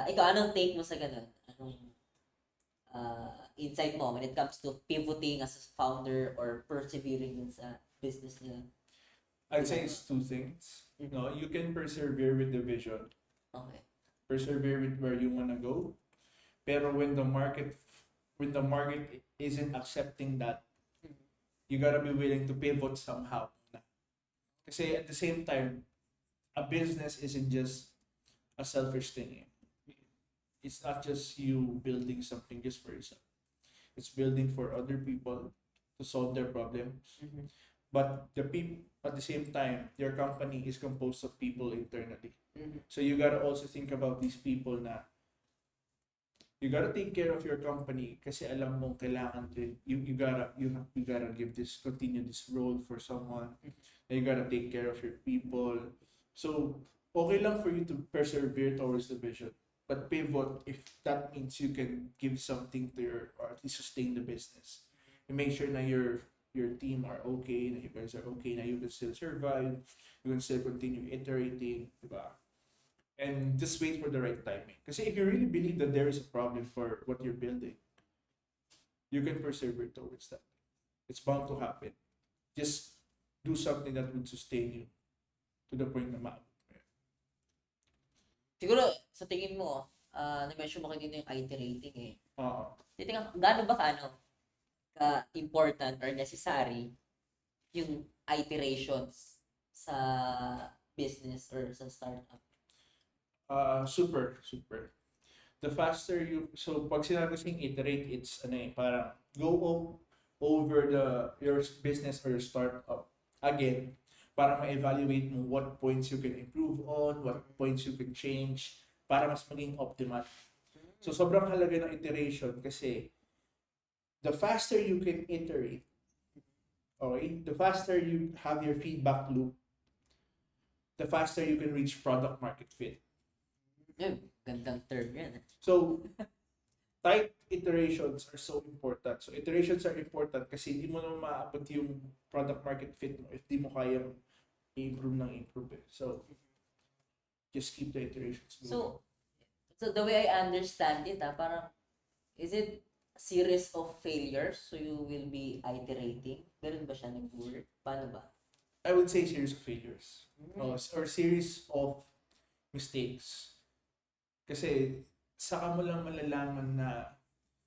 Ikaw, anong take mo sa ganun? Anong insight mo when it comes to pivoting as a founder or persevering dun sa business nila? I'd say it's two things. No, you can persevere with the vision. Okay. Persevere with where you wanna go. Pero when the market isn't accepting that, you gotta be willing to pivot somehow. Kasi at the same time, a business isn't just a selfish thing. It's not just you building something just for yourself. It's building for other people to solve their problems. But at the same time, your company is composed of people internally. So you gotta also think about these people na you gotta take care of your company kasi alam mo kailangan din you gotta continue this role for someone. You gotta take care of your people. So okay lang for you to persevere towards the vision, but pivot if that means you can give something to or at least sustain the business. You make sure na your team are okay, na you guys are okay, na you can still survive, you can still continue iterating, diba? And just wait for the right timing. Kasi if you really believe that there is a problem for what you're building, you can persevere towards that. It's bound to happen. Just do something that would sustain you to the point na maabot. Siguro, sa tingin mo, na-mention mo kanina yung iterating eh. Oo. Titingnan, gaano ba ka-important or necessary yung iterations sa business or sa startup? Super. The faster so pag sinabi kasing iterate, it's parang go over your business or your startup again para ma-evaluate mo what points you can improve on, what points you can change para mas maging optimal. So sobrang halaga ng iteration kasi the faster you can iterate, okay, the faster you have your feedback loop, the faster you can reach product market fit. Gandang term yan. So, tight iterations are so important. So, iterations are important kasi hindi mo naman maaabot yung product market fit mo if di mo kayang i-improve. So, just keep the iterations going. So the way I understand it, parang, is it a series of failures so you will be iterating? Ganun ba siya nag-work? Paano ba? I would say series of failures. Or series of mistakes. Kasi, saka mo lang malalaman na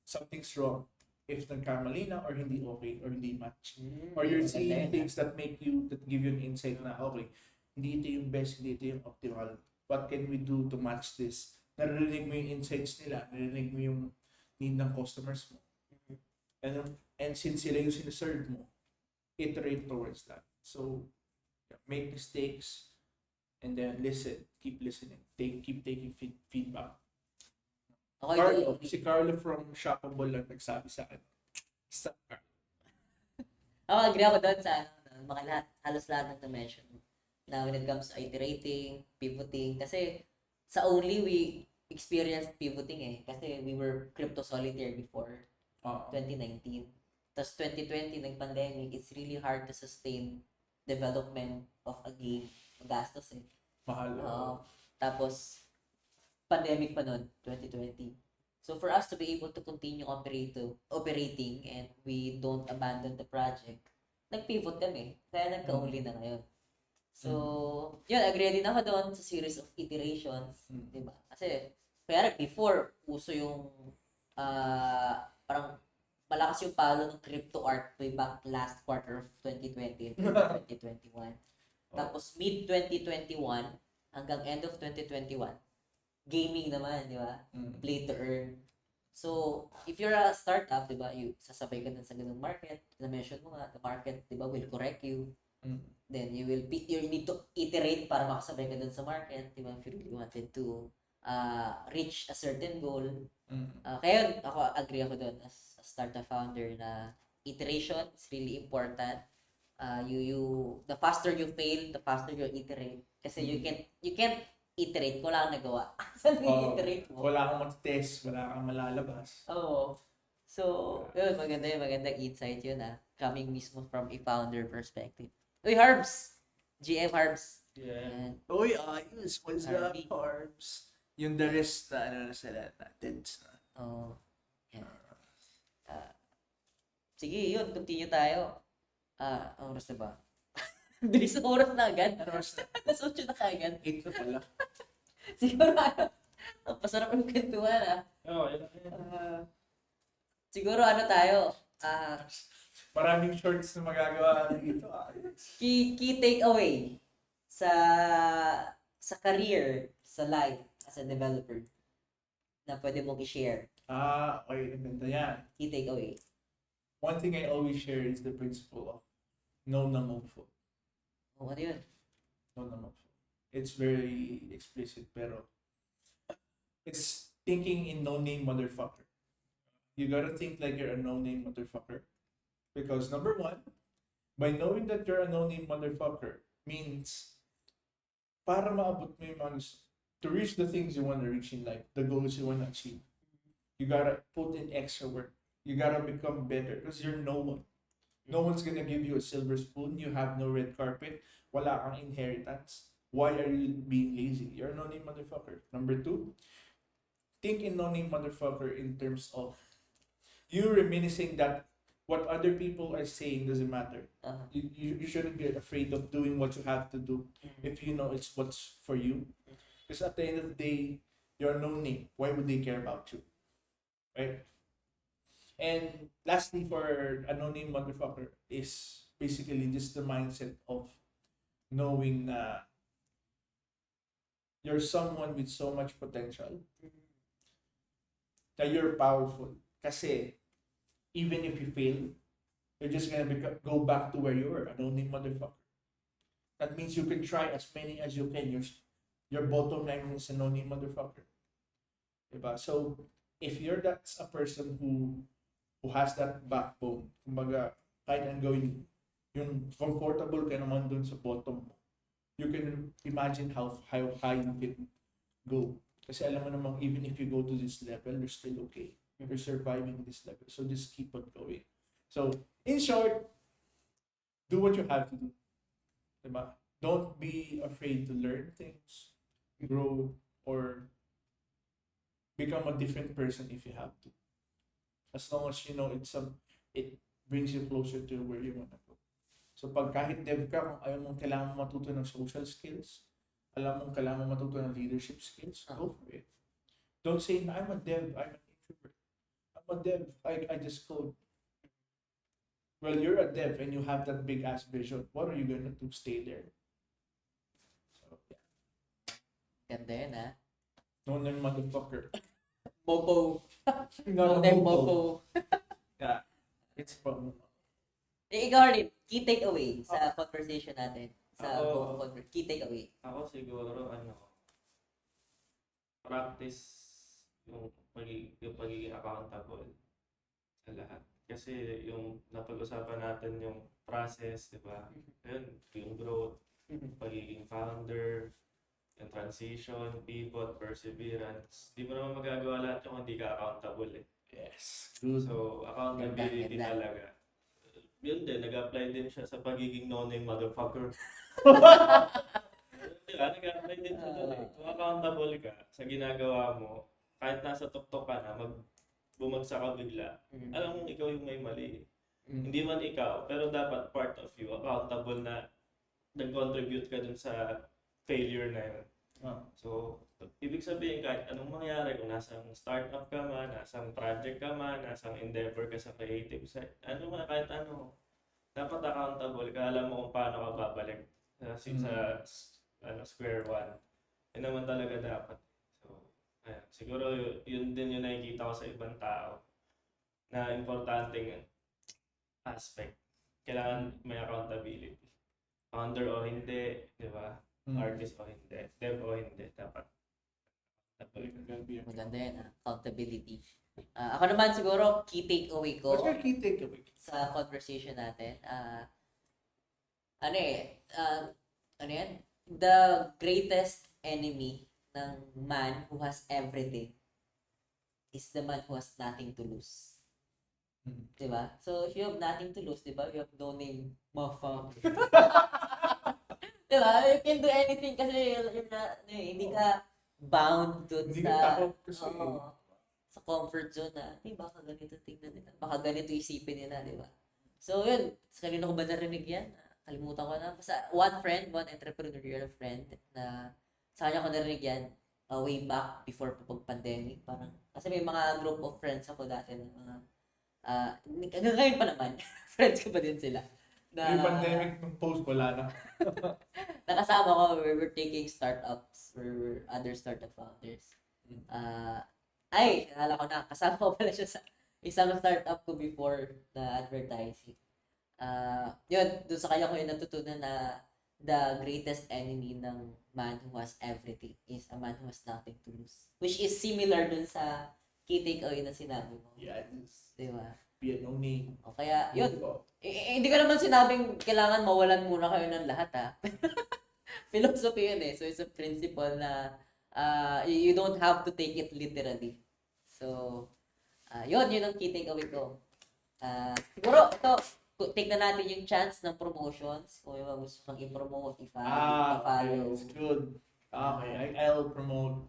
something's wrong if nagkamali na or hindi okay or hindi match. Or you're seeing things that give you an insight na okay, hindi ito yung best, hindi ito yung optimal. What can we do to match this? Narinig mo yung insights nila, narinig mo yung need ng customers mo. And since sila yung sinaserve mo, iterate towards that. So, make mistakes and then listen. Keep listening. Keep taking feedback. Okay, Si Carlo from Shoppable lang nagsabi sa akin. Stop, Carlo. Agree ako doon sa halos lahat ng na-mention na when it comes to iterating, pivoting, kasi sa Only we experienced pivoting kasi we were crypto solitaire before 2019. Tapos 2020 nag-pandemic, it's really hard to sustain development of a game. Magastos Mahal. Tapos pandemic pa noon, 2020. So for us to be able to continue operating and we don't abandon the project, nag-pivot kami. Kaya nagka-Only na ngayon. So, yun, agree din ako doon sa series of iterations. Diba? Kasi, kaya before, uso yung parang malakas yung palo ng crypto art way back last quarter of 2020 and 2021. Tapos mid-2021 hanggang end of 2021, gaming naman, di ba? Play to earn. So, if you're a startup, di ba, you sasabay ka dun sa ganung market, na-mention mo nga, the market, di ba, will correct you. Then you need to iterate para makasabay ka dun sa market, di ba, if you really wanted to reach a certain goal. Mm. Kaya ako, agree ako doon as a startup founder na iteration is really important. The faster you fail, the faster you iterate. Kasi you can't iterate kung wala kang nagawa. Saan Oh, iterate mo? wala kang mag-test, wala kang malalabas. Oo. So, yun, magandang insight yun coming mismo from a founder perspective. Uy, Harbs! GM Harbs. Yeah. Yan. Uy, ayos. What's up, RB. Carbs? Yung the rest na sila, na tents na. Oh. Yan. Sige, yun, continue tayo. Oras na ba? Bilis ng oras na agad. Ano mas na? Alas 8 na kagad. 8 na pala. Siguro ang pasarap ng kwentuhan Oo, yun. siguro tayo, Maraming shorts na magagawa dito. Ayos. key takeaway sa career, sa life as a developer na pwede mong i-share. Okay, ganda yan. Key takeaway. One thing I always share is the principle of no na mofo. Ano yun? No na mofo. It's very explicit, pero it's thinking in no-name motherfucker. You gotta think like you're a no-name motherfucker. Because number one, by knowing that you're a no-name motherfucker means para maabot mo yung mga gusto, to reach the things you want to reach in life, the goals you want to achieve, you gotta put in extra work. You gotta become better because you're no one. No one's gonna give you a silver spoon. You have no red carpet. Wala kang inheritance. Why are you being lazy? You're a no-name motherfucker. Number two, think in no-name motherfucker in terms of you reminiscing that what other people are saying doesn't matter. You shouldn't be afraid of doing what you have to do if you know it's what's for you. Because at the end of the day, you're no name. Why would they care about you? Right? And lastly, for a no-name motherfucker is basically just the mindset of knowing you're someone with so much potential that you're powerful. Kasi even if you fail, you're just gonna go back to where you were, a no-name motherfucker. That means you can try as many as you can. Your bottom line is a no-name motherfucker. Diba? So if you're that's a person who has that backbone, kumbaga, kahit ang gawin, yung comfortable ka naman dun sa bottom mo, you can imagine how high you can go. Kasi alam mo namang, even if you go to this level, you're still okay. You're surviving this level. So just keep on going. So, in short, do what you have to do. Diba? Don't be afraid to learn things, grow, or become a different person if you have to. As long as you know it brings you closer to where you want to go. So pag kahit dev ka, kung ayaw mong kailangan matuto ng social skills, alam mong kailangan matuto ng leadership skills, go for it. Don't say, I'm a dev, I'm an introvert. I'm a dev, I just code. Well, you're a dev and you have that big ass vision. What are you gonna do? Stay there. So, yeah. Ganda yun No name motherfucker. Mopo. No name mopo. Mopo. Yeah. It's from Ikaw rin, key takeaway sa conversation natin. Sa key takeaway. Ako siguro, practice yung pagiging accountable sa lahat. Kasi yung napag-usapan natin yung process, di ba? Yun, yung growth, pagiging founder, yung transition, pivot, perseverance. Di mo naman magagawa lahat yung hindi ka accountable eh. yes. Good. So, accountability Ganda. talaga. Yun din, nag-apply din siya sa pagiging no-name motherfucker. Diba? Nag-apply din siya doon eh. Kung accountable ka sa ginagawa mo, kahit nasa tuktok ka na, bumagsak ka bigla, alam mong ikaw yung may mali. Hindi man ikaw, pero dapat part of you, accountable na nag-contribute ka dun sa failure na yun. So, ibig sabihin kahit anong mangyari, kung nasang startup ka man, nasang project ka man, nasang endeavor ka sa creative side, kahit ano, dapat accountable ka, alam mo kung paano ka babalik sa square one. Yun naman talaga dapat. So, ayan. Siguro yun din yung nakikita ko sa ibang tao na importanteng aspect. Kailangan may accountability. Founder o hindi, di ba? Artist o hindi, dev o hindi, dapat Maganda yan, accountability. Ako naman siguro, key takeaway ko What's your key takeaway? sa conversation natin, ano eh, ano yan? The greatest enemy ng man who has everything is the man who has nothing to lose. Diba? So, if you have nothing to lose, diba? You have no name, motherfucker. Diba? You can do anything kasi you're not, hindi ka bound dun Hindi sa, ka takot kasi. sa comfort zone na, baka ganito tingnan nila. Baka ganito isipin nila, diba? So, yun. Sa kanina ko ba narinig yan? Kalimutan ko na. Basta one entrepreneurial friend na sa kanya ko narinig yan way back before pandemic. Parang, kasi may mga group of friends ako dati na mga, hanggang ngayon pa naman, friends ko pa din sila. Na, Yung pandemic ng post, wala na. nakasama ko, we were taking startups, we were other startup founders. Nalala ko na, kasama ko pala siya sa isang startup ko before na advertising. Yun, doon sa kanya ko yung natutunan na the greatest enemy ng man who has everything is a man who has nothing to lose. Which is similar dun sa key takeaway na sinabi mo. Yes. Diba? Be no name. O kaya, yun. Hindi ko naman sinabing kailangan mawalan muna kayo ng lahat, ha? Philosophy yun eh. So, it's a principle na you don't have to take it literally. So, yun ang key takeaway ko. Siguro, ito, take na natin yung chance ng promotions. Kung yung gusto kang i-promote, i-follow. Okay, it's good. Okay, I'll promote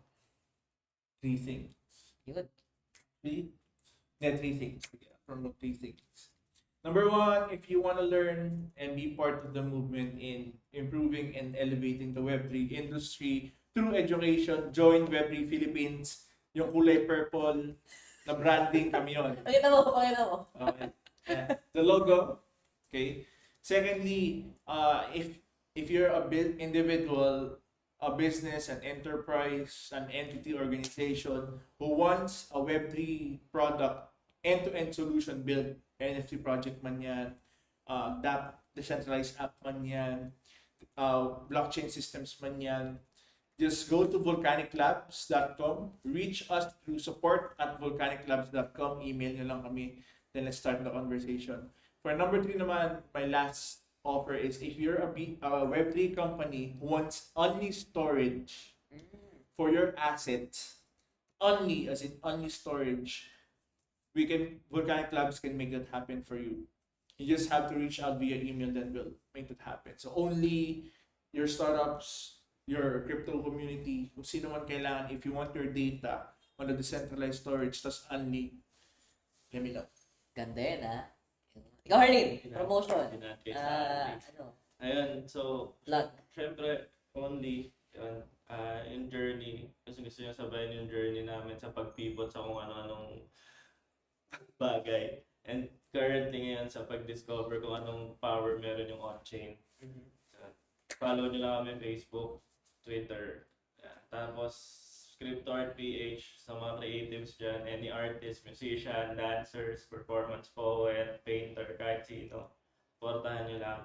3 things. Yun. 3? Yeah, 3 things. Yeah, promote 3 things. Number 1, if you want to learn and be part of the movement in improving and elevating the Web3 industry through education, join Web3 Philippines. Yung kulay purple na branding kami yun. Pakita mo. Okay. The logo. Okay. Secondly, if you're a individual, a business, an enterprise, an entity, organization who wants a Web3 product, end-to-end solution built, NFT project man yan, decentralized app man yan, blockchain systems man yan, just go to vulcaniclabs.com, reach us through support@vulcaniclabs.com, email nyo lang kami, then let's start the conversation. For number 3 naman, my last offer is if you're a Web3 company who wants only storage for your assets, only storage, Vulcanic Labs can make that happen for you. You just have to reach out via email, then we'll make that happen. So only your startups, your crypto community, kung sino man kailangan, if you want your data on the decentralized storage, tas only, let me know. Ganda yun, ha? Ikaw, Harleen, promotion. Ayun, so, Plug. syempre, only, yun, yung journey, kasi gusto nyo sabayan yung journey namin sa pag-pivot sa kung ano-anong bagay. And currently ngayon sa pag-discover kung anong power meron yung on-chain. Follow nyo lang kami Facebook, Twitter. Yeah. Tapos, CryptoArtPH sa mga creatives dyan, any artist, musician, dancers, performance poet, painter, kahit sino. Portahan nyo lang,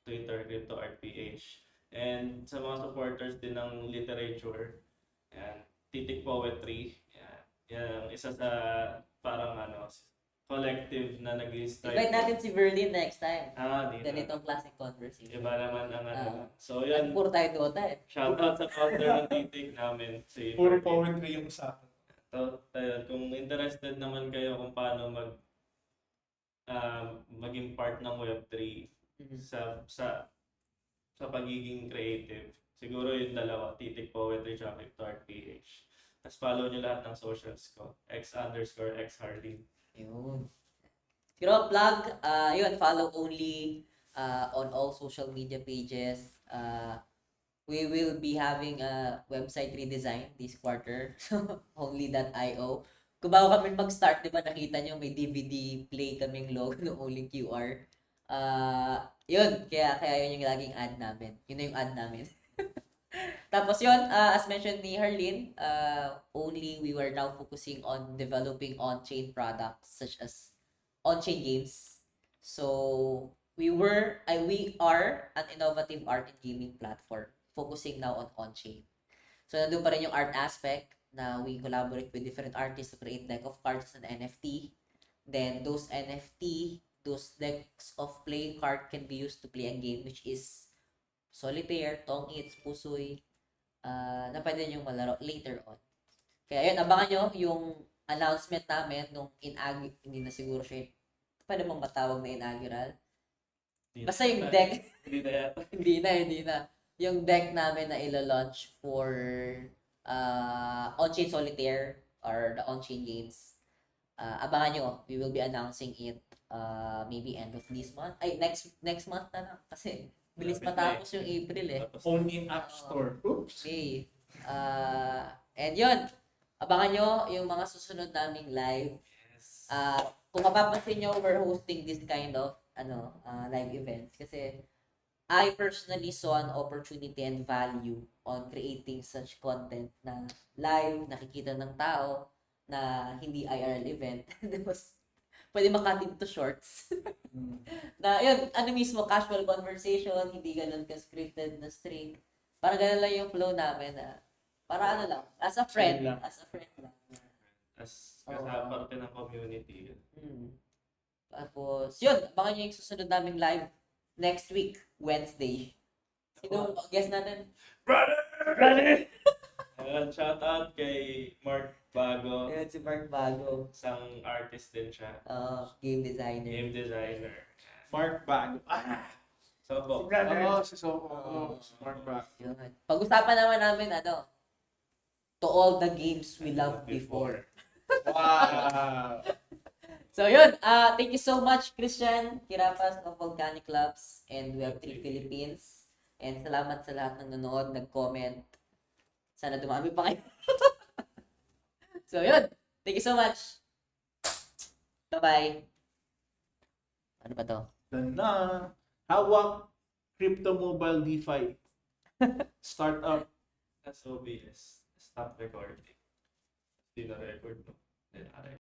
Twitter, CryptoArtPH. And sa mga supporters din ng literature, yan, Titik Poetry, yan, yan isa sa parang collective na nag-strive. Invite natin si Verlin next time. Dito. Ganitong klaseng conversation. Iba naman ang So, yun. Puro tayo Dota eh. Shoutout sa founder ng Titik namin. Si Puro Verlin. poetry yung sa akin. Kung interested naman kayo kung paano maging part ng Web3 sa pagiging creative, siguro yung dalawa, Titik Poetry at CryptoArtPH. Tapos follow nyo lahat ng socials ko, x_xharley. Yun. Siguro plug, yun, follow only on all social media pages. We will be having a website redesign this quarter. only.io. Kung bago kami mag-start, di ba nakita nyo may DVD play kaming logo ng Only QR. Yun, kaya yun yung laging ad namin. Yun na yung ad namin. Tapos yun, as mentioned ni Harleen, only we were now focusing on developing on-chain products such as on-chain games. So we are an innovative art and gaming platform focusing now on on-chain. So nandun pa rin yung art aspect, na we collaborate with different artists to create deck of cards as an NFT. Then those NFT, those decks of playing card can be used to play a game which is Solitaire, Tong Its, Pusoy, na pwede nyo malaro later on. Kaya yun, abangan nyo yung announcement namin nung hindi na siguro siya, pwede mong matawag na inaugural. Basta yung deck, Hindi na yata. hindi na. Yung deck namin na ilo-launch for on-chain solitaire or the on-chain games. Abangan nyo, we will be announcing it maybe end of this month. Ay, next month na lang. Kasi bilis matapos yung April eh. Own in App Store. Oops. Okay. And yun, abangan nyo yung mga susunod naming live. Yes. Kung mapapansin nyo, we're hosting this kind of live events kasi I personally saw an opportunity and value on creating such content na live, nakikita ng tao na hindi IRL event. Pwede makatin to shorts. Na yun, mismo, casual conversation, hindi ganun ka-scripted na stream. Parang ganun lang yung flow namin na para lang, as a friend lang. As parte ng community. Tapos, yun, abangan nyo yung susunod naming live next week, Wednesday. Sino guest natin? Brother! Ayan, shout out kay Mark Bago. Ayun, si Mark Bago. Isang artist din siya. Game designer. Game designer. Mark Bago. So, Si brother. Si Soko. Si Mark Bago. Yun. Pag-usapan naman namin, to all the games we loved before. Wow! So yun, thank you so much Kristian, Quirapas of Vulcanic Clubs and WEB3 Philippines. And salamat sa lahat ng nanonood, nag-comment. Sana dumami pa kayo. So yun, thank you so much. Bye-bye. Ano ba to? Na hawak crypto mobile DeFi startup. That's OBS. Stop recording. Hindi na record, no? Then,